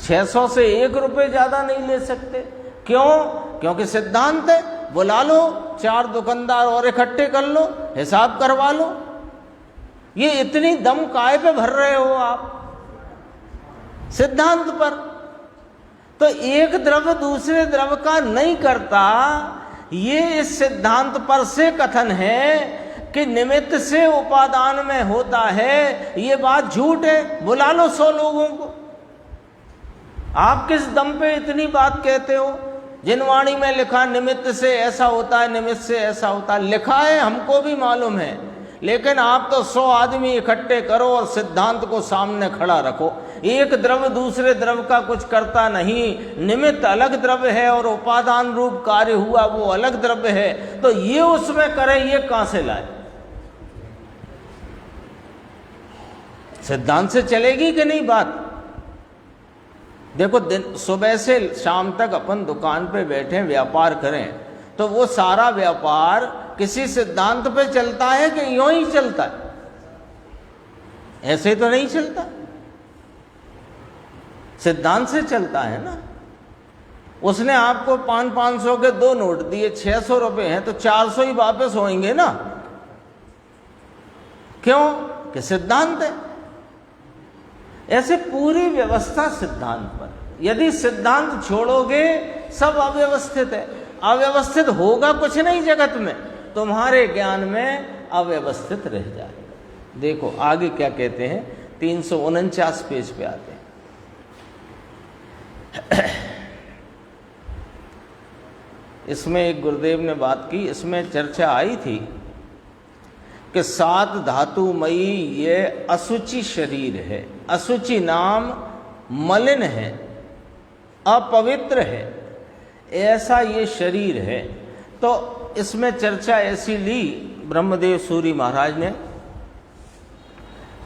600 से 1 रुपये ज्यादा नहीं ले सकते। क्यों? क्योंकि सिद्धांत है। बुला लो 4 दुकानदार और इकट्ठे कर लो, हिसाब करवा लो। ये इतनी दम काय पे भर रहे हो आप सिद्धांत पर? तो एक द्रव्य दूसरे द्रव्य का नहीं करता, ये इस सिद्धांत पर से कथन है कि निमित्त से उपादान में होता है। ये बात झूठ है। बुला लो 100 लोगों को। आप किस दम पे इतनी बात कहते हो? जिनवाणी में लिखा निमित्त से ऐसा होता है, निमित्त से ऐसा होता है, लिखा है, हमको भी मालूम है। लेकिन आप तो 100 आदमी इकट्ठे करो और सिद्धांत को सामने खड़ा रखो। एक द्रव्य दूसरे द्रव्य का कुछ करता नहीं। निमित्त अलग द्रव्य है और उपादान रूप कार्य हुआ वो अलग द्रव्य है, तो ये उसमें करे, ये कहां से लाए? सिद्धांत से चलेगी कि नहीं बात? देखो, दिन सुबह से शाम तक अपन दुकान पे बैठे व्यापार करें, तो वो सारा व्यापार किसी सिद्धांत पे चलता है कि यूं ही चलता है? ऐसे तो नहीं चलता, सिद्धांत से चलता है ना। उसने आपको 500 के 2 नोट दिए, 600 रुपये हैं, तो 400 ही वापस होंगे ना। क्यों? कि सिद्धांत है। ऐसे पूरी व्यवस्था सिद्धांत पर। यदि सिद्धांत छोड़ोगे सब अव्यवस्थित है। अव्यवस्थित होगा कुछ नहीं जगत में, तुम्हारे ज्ञान में अव्यवस्थित रह जाएगा। देखो आगे क्या कहते हैं, 349 पेज पे आते हैं। इसमें एक गुरुदेव ने बात की, इसमें चर्चा आई थी कि 7 धातुमयी ये असुचि शरीर है। असुचि नाम मलिन है, अपवित्र है, ऐसा ये शरीर है। तो इसमें चर्चा ऐसी ली ब्रह्मदेव सूरी महाराज ने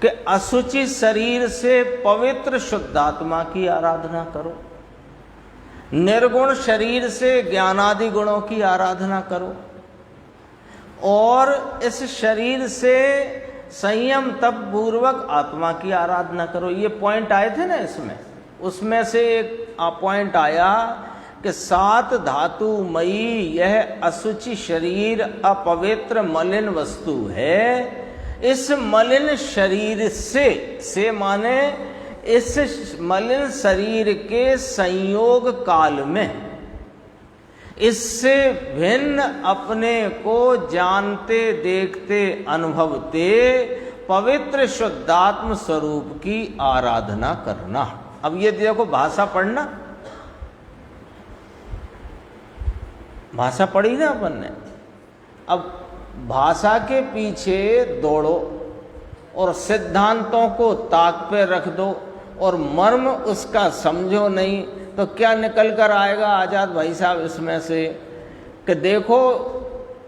कि असुचि शरीर से पवित्र शुद्धात्मा की आराधना करो, निर्गुण शरीर से ज्ञानादि गुणों की आराधना करो, और इस शरीर से संयम तप पूर्वक आत्मा की आराधना करो। ये पॉइंट आए थे ना इसमें, उसमें से एक पॉइंट आया कि 7 धातुमयी यह असुचि शरीर अपवित्र मलिन वस्तु है, इस मलिन शरीर से माने इस मलिन शरीर के संयोग काल में इससे भिन्न अपने को जानते देखते अनुभवते पवित्र शुद्धात्म स्वरूप की आराधना करना। अब ये देखो भाषा पढ़ना, भाषा पढ़ी ना अपन ने। अब भाषा के पीछे दौड़ो और सिद्धांतों को ताक पे रख दो और मर्म उसका समझो नहीं तो क्या निकल कर आएगा आजाद भाई साहब इसमें से कि देखो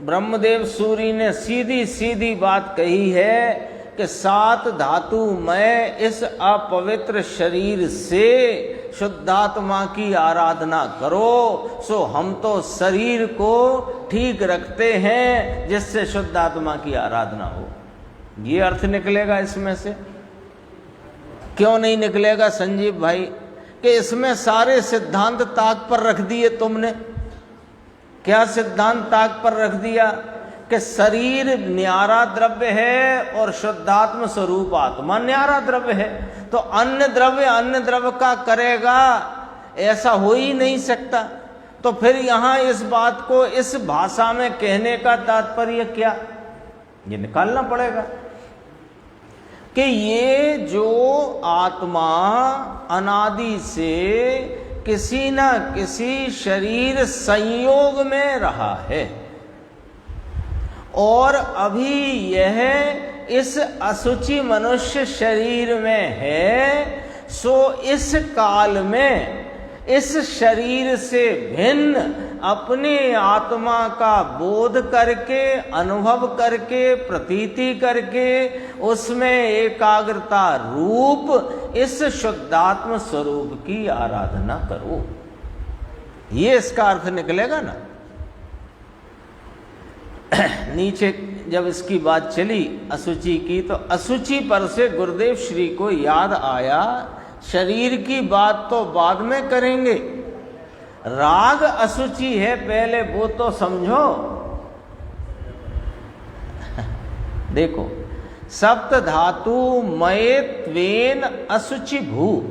ब्रह्मदेव सूरी ने सीधी सीधी बात कही है कि 7 धातु में इस अपवित्र शरीर से शुद्धात्मा की आराधना करो। सो हम तो शरीर को ठीक रखते हैं जिससे शुद्धात्मा की आराधना हो। ये अर्थ निकलेगा इसमें से। क्यों नहीं निकलेगा संजीव भाई कि इसमें सारे सिद्धांत ताक पर रख दिए तुमने। क्या सिद्धांत ताक पर रख दिया कि शरीर न्यारा द्रव्य है और शुद्धात्म स्वरूप आत्मा न्यारा द्रव्य है, तो अन्य द्रव्य का करेगा, ऐसा हो ही नहीं सकता। तो फिर यहां इस बात को इस भाषा में कहने का तात्पर्य क्या, ये निकालना पड़ेगा कि ये जो आत्मा अनादि से किसी न किसी शरीर संयोग में रहा है और अभी यह इस असुचि मनुष्य शरीर में है, सो इस काल में इस शरीर से भिन्न अपने आत्मा का बोध करके, अनुभव करके, प्रतीति करके उसमें एकाग्रता रूप इस शुद्धात्म स्वरूप की आराधना करो। ये इसका अर्थ निकलेगा ना। नीचे जब इसकी बात चली असुचि की, तो असुचि पर से गुरुदेव श्री को याद आया शरीर की बात तो बाद में करेंगे, राग असुचि है पहले वो तो समझो। देखो सप्त धातु मये त्वेन असुचि भू,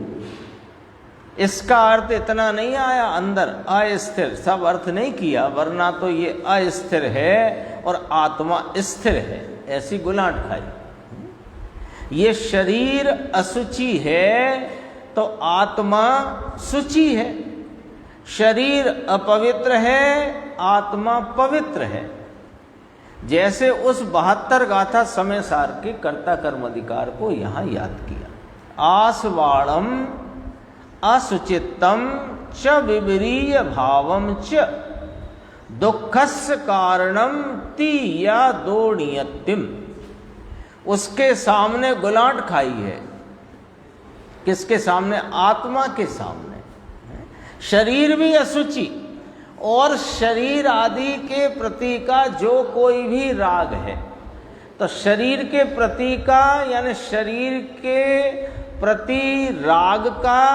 इसका अर्थ इतना नहीं आया अंदर अस्थिर, सब अर्थ नहीं किया, वरना तो ये अस्थिर है और आत्मा स्थिर है, ऐसी गुलाट खाई। ये शरीर असुचि है तो आत्मा शुचि है, शरीर अपवित्र है, आत्मा पवित्र है। जैसे उस 72 गाथा समय सार के कर्ता कर्म अधिकार को यहां याद किया। आसवाणम असुचित्तम च विवरीय भावम च दुखस्य कारणम तीया दोणीयतिम, उसके सामने गुलाट खाई है। किसके सामने? आत्मा के सामने। शरीर भी असुचि और शरीर आदि के प्रति का जो कोई भी राग है, तो शरीर के प्रति का यानी शरीर के प्रति राग का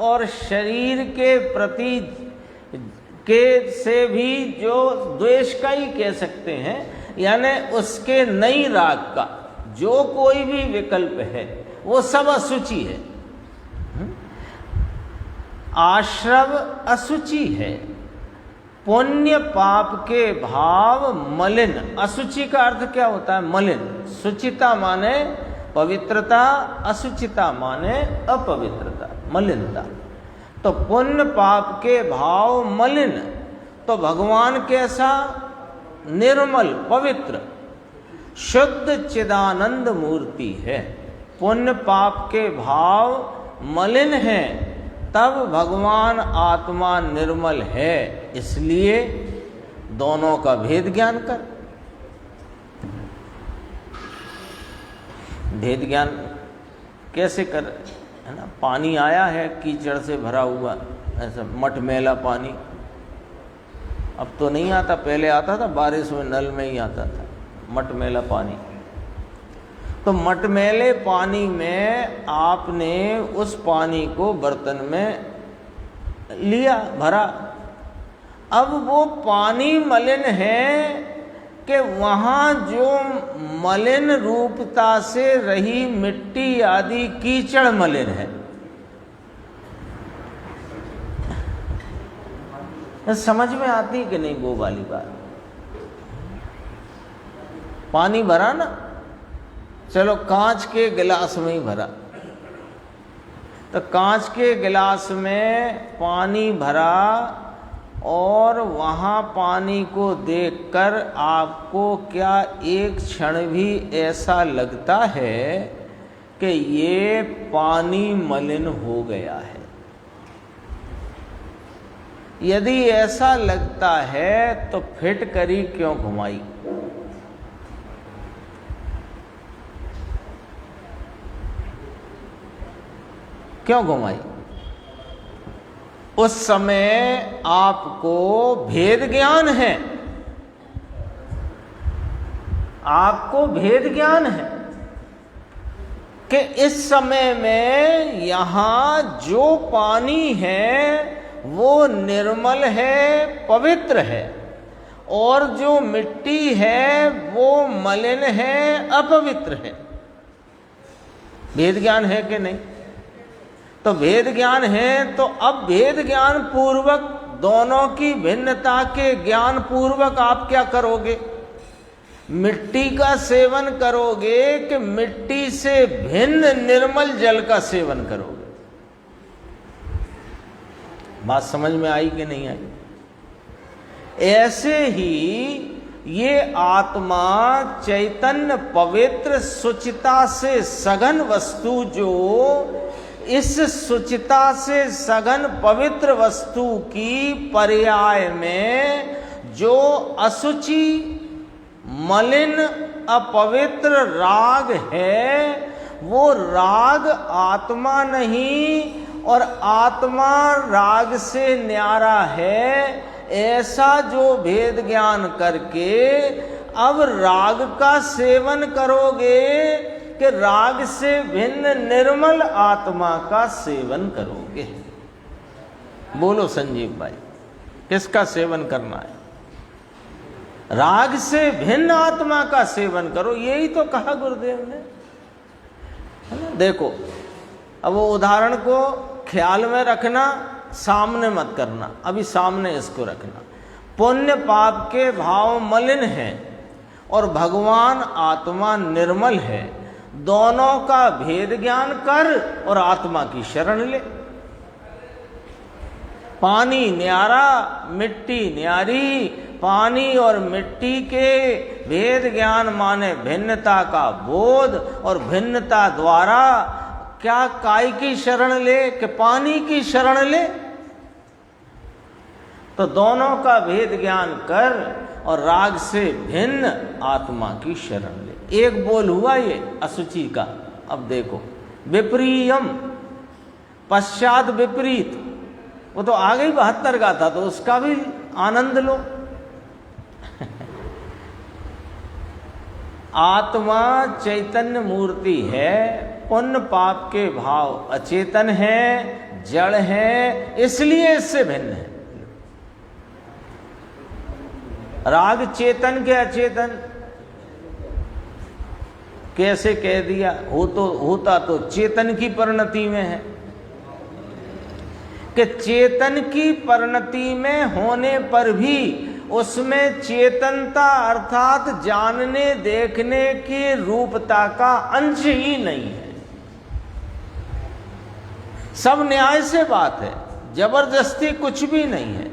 और शरीर के प्रति के से भी जो द्वेष का ही कह सकते हैं, यानी उसके नई राग का जो कोई भी विकल्प है वो सब असुचि है। आश्रव असुचि है, पुण्य पाप के भाव मलिन। असुचि का अर्थ क्या होता है? मलिन। सुचिता माने पवित्रता, असुचिता माने अपवित्रता, मलिनता। तो पुण्य पाप के भाव मलिन, तो भगवान कैसा? निर्मल, पवित्र, शुद्ध चिदानंद मूर्ति है। पुण्य पाप के भाव मलिन हैं, तब भगवान आत्मा निर्मल है। इसलिए दोनों का भेद ज्ञान कर। भेद ज्ञान कैसे कर, है ना? पानी आया है कीचड़ से भरा हुआ, ऐसा मटमैला पानी, अब तो नहीं आता, पहले आता था बारिश में, नल में ही आता था मटमैला पानी। तो मटमैले पानी में आपने उस पानी को बर्तन में लिया, भरा। अब वो पानी मलिन है कि वहां जो मलिन रूपता से रही मिट्टी आदि कीचड़ मलिन है। समझ में आती कि नहीं वो वाली बात? पानी भरा ना, चलो कांच के गिलास में ही भरा, तो कांच के गिलास में पानी भरा और वहाँ पानी को देखकर आपको क्या एक क्षण भी ऐसा लगता है कि ये पानी मलिन हो गया है? यदि ऐसा लगता है तो फिटकरी क्यों घुमाई? क्यों घुमाई? उस समय आपको भेद ज्ञान है, आपको भेद ज्ञान है कि इस समय में यहां जो पानी है वो निर्मल है, पवित्र है, और जो मिट्टी है वो मलिन है, अपवित्र है। भेद ज्ञान है कि नहीं? तो भेद ज्ञान है, तो अब भेद ज्ञान पूर्वक दोनों की भिन्नता के ज्ञान पूर्वक आप क्या करोगे? मिट्टी का सेवन करोगे कि मिट्टी से भिन्न निर्मल जल का सेवन करोगे? बात समझ में आई कि नहीं आई? ऐसे ही ये आत्मा चैतन्य पवित्र सुचिता से सघन वस्तु, जो इस सुचिता से सघन पवित्र वस्तु की पर्याय में जो असुचि मलिन अपवित्र राग है, वो राग आत्मा नहीं और आत्मा राग से न्यारा है, ऐसा जो भेद ज्ञान करके अब राग का सेवन करोगे कि राग से भिन्न निर्मल आत्मा का सेवन करोगे? बोलो संजीव भाई, किसका सेवन करना है? राग से भिन्न आत्मा का सेवन करो, यही तो कहा गुरुदेव ने, है ना? देखो, अब वो उदाहरण को ख्याल में रखना, सामने मत करना, अभी सामने इसको रखना। पुण्य पाप के भाव मलिन हैं और भगवान आत्मा निर्मल है, दोनों का भेद ज्ञान कर और आत्मा की शरण ले। पानी न्यारा, मिट्टी न्यारी, पानी और मिट्टी के भेद ज्ञान माने भिन्नता का बोध, और भिन्नता द्वारा क्या काय की शरण ले कि पानी की शरण ले? तो दोनों का भेद ज्ञान कर और राग से भिन्न आत्मा की शरण ले। एक बोल हुआ ये असुचि का। अब देखो, विप्रियम पश्चात विपरीत, वो तो आ गई 72 का था, तो उसका भी आनंद लो। आत्मा चैतन्य मूर्ति है, पुण्य पाप के भाव अचेतन है, जड़ है, इसलिए इससे भिन्न है। राग चेतन के अचेतन कैसे कह दिया? होता तो चेतन की परिणति में है, कि चेतन की परिणति में होने पर भी उसमें चेतनता अर्थात जानने देखने की रूपता का अंश ही नहीं है। सब न्याय से बात है, जबरदस्ती कुछ भी नहीं है।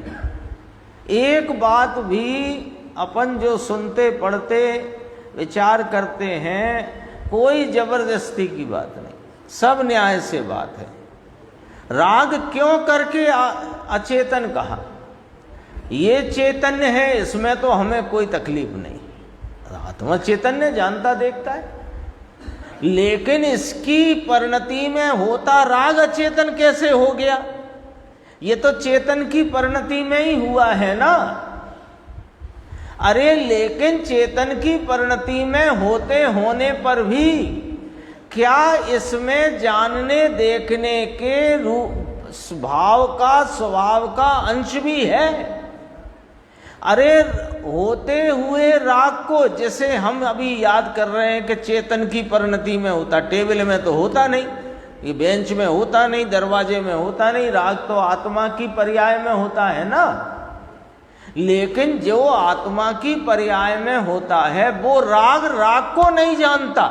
एक बात भी अपन जो सुनते पढ़ते विचार करते हैं, कोई जबरदस्ती की बात नहीं, सब न्याय से बात है। राग क्यों करके अचेतन कहा? ये चैतन्य है, इसमें तो हमें कोई तकलीफ नहीं, आत्मा चैतन्य जानता देखता है, लेकिन इसकी परिणति में होता राग अचेतन कैसे हो गया? ये तो चेतन की परिणति में ही हुआ है ना। अरे लेकिन चेतन की परिणति में होते होने पर भी क्या इसमें जानने देखने के रूप भाव का स्वभाव का अंश भी है? अरे होते हुए राग को, जैसे हम अभी याद कर रहे हैं कि चेतन की परिणति में होता, टेबल में तो होता नहीं, ये बेंच में होता नहीं, दरवाजे में होता नहीं, राग तो आत्मा की पर्याय में होता है ना। लेकिन जो आत्मा की पर्याय में होता है वो राग को नहीं जानता,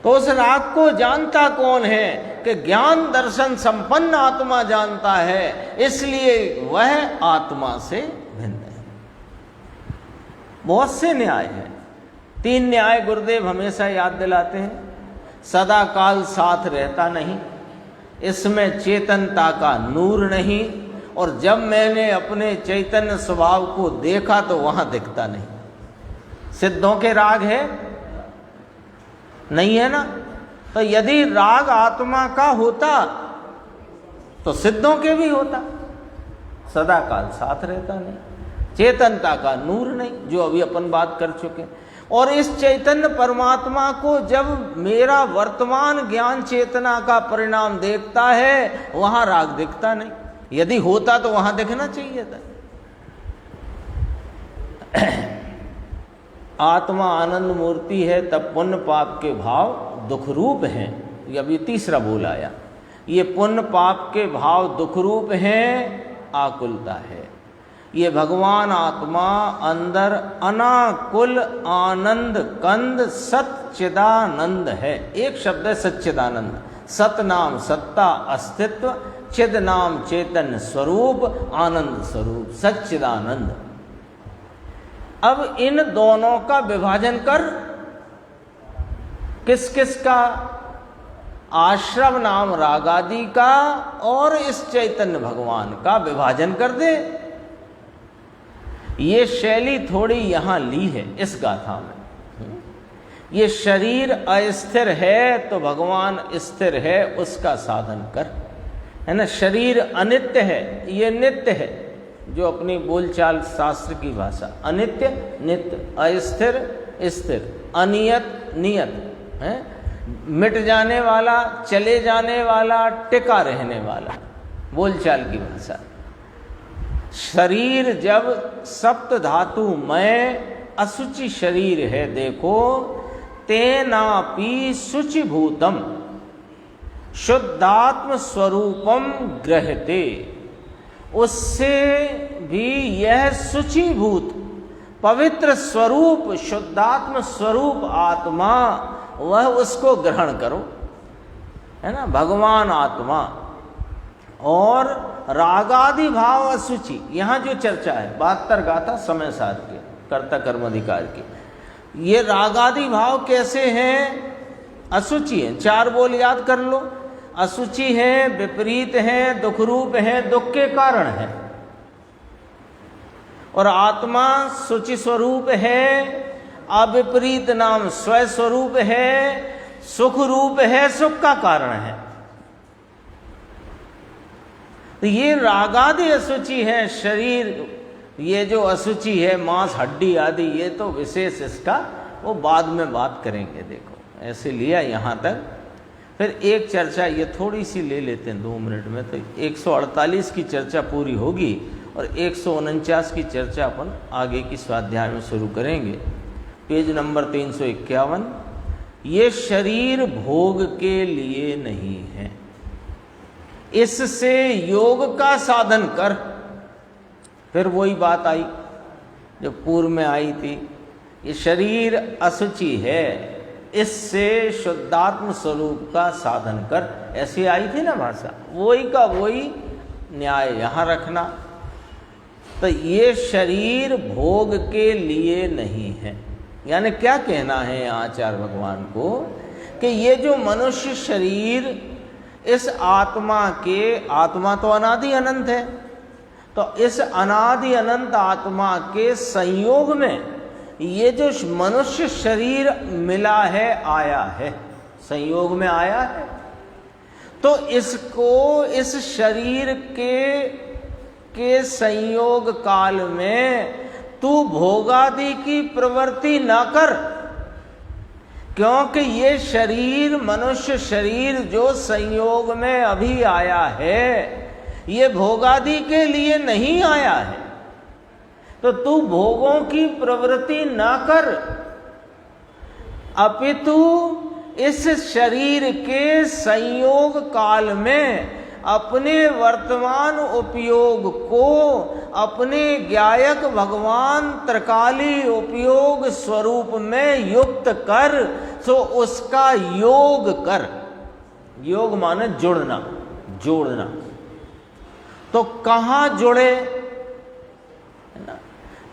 तो उस राग को जानता कौन है कि ज्ञान दर्शन संपन्न आत्मा जानता है, इसलिए वह आत्मा से भिन्न है। बहुत से न्याय हैं, 3 न्याय गुरुदेव हमेशा याद दिलाते हैं। सदा काल साथ रहता नहीं, इसमें चेतनता का नूर नहीं, और जब मैंने अपने चैतन्य स्वभाव को देखा तो वहां दिखता नहीं। सिद्धों के राग है नहीं है ना, तो यदि राग आत्मा का होता तो सिद्धों के भी होता। सदा काल साथ रहता नहीं, चेतनता का नूर नहीं, जो अभी अपन बात कर चुके। और इस चैतन्य परमात्मा को जब मेरा वर्तमान ज्ञान चेतना का परिणाम देखता है, वहां राग दिखता नहीं। यदि होता तो वहां दिखना चाहिए था। आत्मा आनंद मूर्ति है, तब पुण्य पाप के भाव दुख रूप हैं। ये अभी तीसरा बोल आया, ये पुण्य पाप के भाव दुख रूप हैं, आकुलता है। ये भगवान आत्मा अंदर अनाकुल आनंद कंद सच्चिदानंद है। एक शब्द है सच्चिदानंद। सत नाम सत्ता अस्तित्व, चिद नाम चेतन स्वरूप, आनंद स्वरूप, सच्चिदानंद। अब इन दोनों का विभाजन कर, किस किस का? आश्रम नाम रागादि का और इस चैतन्य भगवान का विभाजन कर दे। ये शैली थोड़ी यहां ली है इस गाथा में। ये शरीर अस्थिर है तो भगवान स्थिर है, उसका साधन कर, है ना। शरीर अनित्य है, ये नित्य है, जो अपनी बोलचाल शास्त्र की भाषा। अनित्य नित्य, अस्थिर स्थिर, अनियत नियत है, मिट जाने वाला, चले जाने वाला, टिका रहने वाला, बोलचाल की भाषा। शरीर जब सप्त धातुमय असुचि शरीर है, देखो, तेनापि शुचिभूतम शुद्धात्म स्वरूपम ग्रहते, उससे भी यह शुचिभूत पवित्र स्वरूप शुद्धात्म स्वरूप आत्मा, वह उसको ग्रहण करो, है ना। भगवान आत्मा और रागादि भाव असुचि, यहाँ जो चर्चा है 72 गाथा समय साध के कर्ता कर्म अधिकार की, ये रागादि भाव कैसे हैं? असुचि हैं। 4 बोल याद कर लो। असुचि हैं, विपरीत हैं, दुख रूप हैं, दुख के कारण है। और आत्मा शुचि स्वरूप है, अविपरीत नाम स्वस्वरूप है, सुख रूप है, सुख का कारण है। तो ये रागादि असुचि है। शरीर ये जो असुचि है, मांस हड्डी आदि, ये तो विशेष इसका वो बाद में बात करेंगे। देखो ऐसे लिया यहाँ तक। फिर एक चर्चा ये थोड़ी सी ले लेते हैं 2 मिनट में, तो 148 की चर्चा पूरी होगी और 149 की चर्चा अपन आगे की स्वाध्याय में शुरू करेंगे। Page number 351। ये शरीर भोग के लिए नहीं है, इससे योग का साधन कर। फिर वही बात आई जो पूर्व में आई थी, ये शरीर असुचि है, इससे शुद्धात्म स्वरूप का साधन कर, ऐसी आई थी ना भाषा। वही का वही न्याय यहाँ रखना। तो ये शरीर भोग के लिए नहीं है, यानी क्या कहना है आचार्य भगवान को कि ये जो मनुष्य शरीर इस आत्मा के, आत्मा तो अनादि अनंत है, तो इस अनादि अनंत आत्मा के संयोग में ये जो मनुष्य शरीर मिला है, आया है, संयोग में आया है, तो इसको इस शरीर के संयोग काल में तू भोगादि की प्रवृत्ति न कर, क्योंकि ये शरीर, मनुष्य शरीर जो संयोग में अभी आया है, ये भोगादि के लिए नहीं आया है। तो तू भोगों की प्रवृत्ति ना कर, अपितु इस शरीर के संयोग काल में अपने वर्तमान उपयोग को अपने ज्ञायक भगवान त्रिकाली उपयोग स्वरूप में युक्त कर, सो उसका योग कर। योग माने जुड़ना, जोड़ना। तो कहां जुड़े?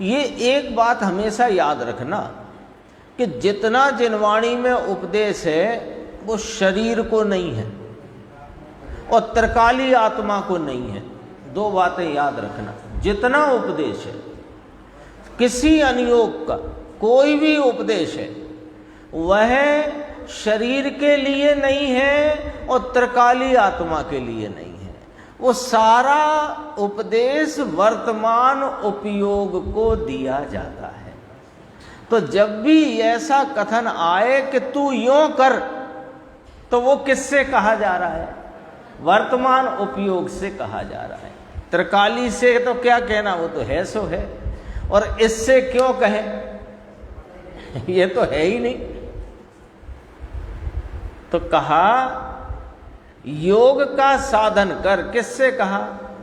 ये एक बात हमेशा याद रखना कि जितना जिनवाणी में उपदेश है वो शरीर को नहीं है और त्रिकाली आत्मा को नहीं है। दो बातें याद रखना। जितना उपदेश है किसी अनुयोग का, कोई भी उपदेश है, वह शरीर के लिए नहीं है और त्रिकाली आत्मा के लिए नहीं है। वो सारा उपदेश वर्तमान उपयोग को दिया जाता है। तो जब भी ऐसा कथन आए कि तू यूं कर, तो वो किससे कहा जा रहा है? वर्तमान उपयोग से कहा जा रहा है। त्रिकाली से तो क्या कहना, वो तो है सो है। और इससे क्यों कहें? ये तो है ही नहीं। तो कहा योग का साधन कर। किससे कहा?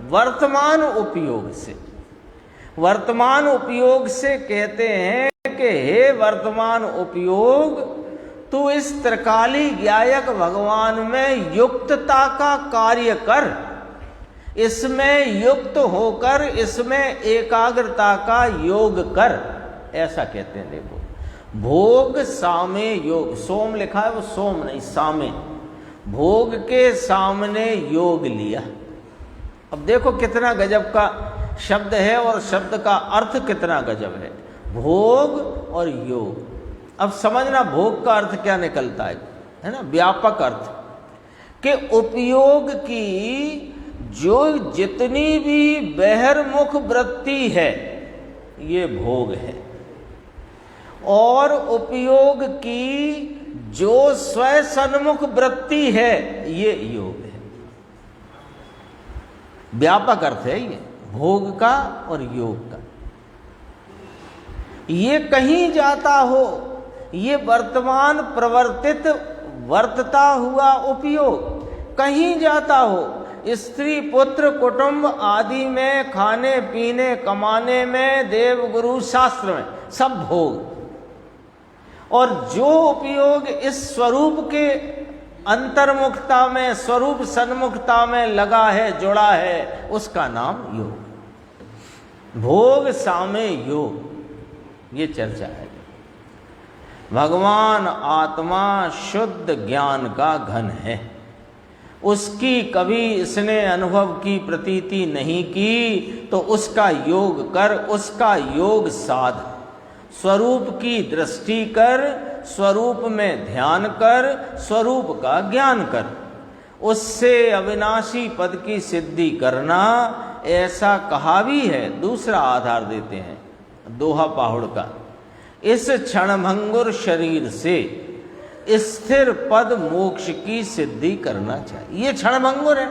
वर्तमान उपयोग से। वर्तमान उपयोग से कहते हैं कि हे वर्तमान उपयोग, तू इस त्रिकाली ज्ञायक भगवान में युक्तता का कार्य कर, इसमें युक्त होकर इसमें एकाग्रता का योग कर। ऐसा कहते हैं। देखो, भोग सामे योग, सोम लिखा है, वो सोम नहीं सामे, भोग के सामने योग लिया। अब देखो कितना गजब का शब्द है और शब्द का अर्थ कितना गजब है, भोग और योग। अब समझना भोग का अर्थ क्या निकलता है ना, व्यापक अर्थ के उपयोग की जो जितनी भी बहिर्मुख वृत्ति है ये भोग है, और उपयोग की जो स्वयं सन्मुख वृत्ति है ये योग है। व्यापक अर्थ है ये भोग का और योग का। ये कहीं जाता हो, ये वर्तमान प्रवर्तित वर्तता हुआ उपयोग कहीं जाता हो, स्त्री पुत्र कुटुंब आदि में, खाने पीने कमाने में, देव गुरु शास्त्र में, सब भोग। और जो उपयोग इस स्वरूप के अंतर्मुखता में, स्वरूप सन्मुखता में लगा है, जुड़ा है, उसका नाम योग। भोग सामे योग, ये चर्चा है। भगवान आत्मा शुद्ध ज्ञान का घन है, उसकी कभी इसने अनुभव की प्रतीति नहीं की, तो उसका योग कर, उसका योग साध। स्वरूप की दृष्टि कर, स्वरूप में ध्यान कर, स्वरूप का ज्ञान कर, उससे अविनाशी पद की सिद्धि करना, ऐसा कहा भी है। दूसरा आधार देते हैं दोहा पाहुड़ का, इस क्षणभंगुर शरीर से स्थिर पद मोक्ष की सिद्धि करना चाहिए। ये क्षणभंगुर है,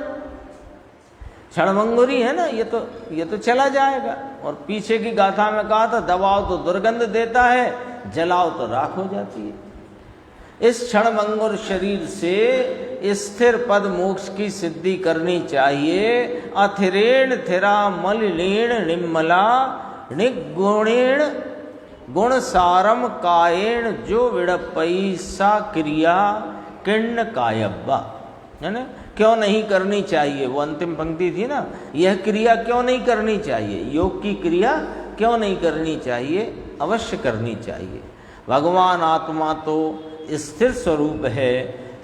क्षणभंगुर ही है ना, ये तो चला जाएगा। और पीछे की गाथा में कहा था, दबाओ तो दुर्गंध देता है, जलाओ तो राख हो जाती है। इस क्षणभंगुर शरीर से स्थिर पद मोक्ष की सिद्धि करनी चाहिए। अथिरेण थिरा मलिनीण निम्मला निगुणेण गुण सारम कायेण जो विड़पई सा क्रिया किण्ण कायब्बा, है ना। क्यों नहीं करनी चाहिए? वो अंतिम पंक्ति थी ना, यह क्रिया क्यों नहीं करनी चाहिए, योग की क्रिया क्यों नहीं करनी चाहिए? अवश्य करनी चाहिए। भगवान आत्मा तो स्थिर स्वरूप है,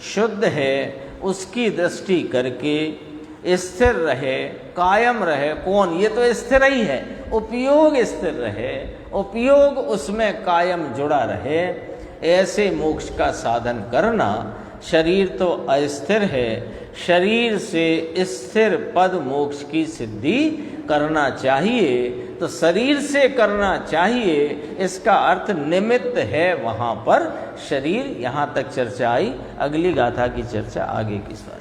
शुद्ध है, उसकी दृष्टि करके स्थिर रहे, कायम रहे। कौन? ये तो स्थिर ही है, उपयोग स्थिर रहे, उपयोग उसमें कायम जुड़ा रहे, ऐसे मोक्ष का साधन करना। शरीर तो अस्थिर है, शरीर से स्थिर पद मोक्ष की सिद्धि करना चाहिए। तो शरीर से करना चाहिए, इसका अर्थ निमित्त है वहाँ पर शरीर। यहाँ तक चर्चा आई, अगली गाथा की चर्चा आगे की।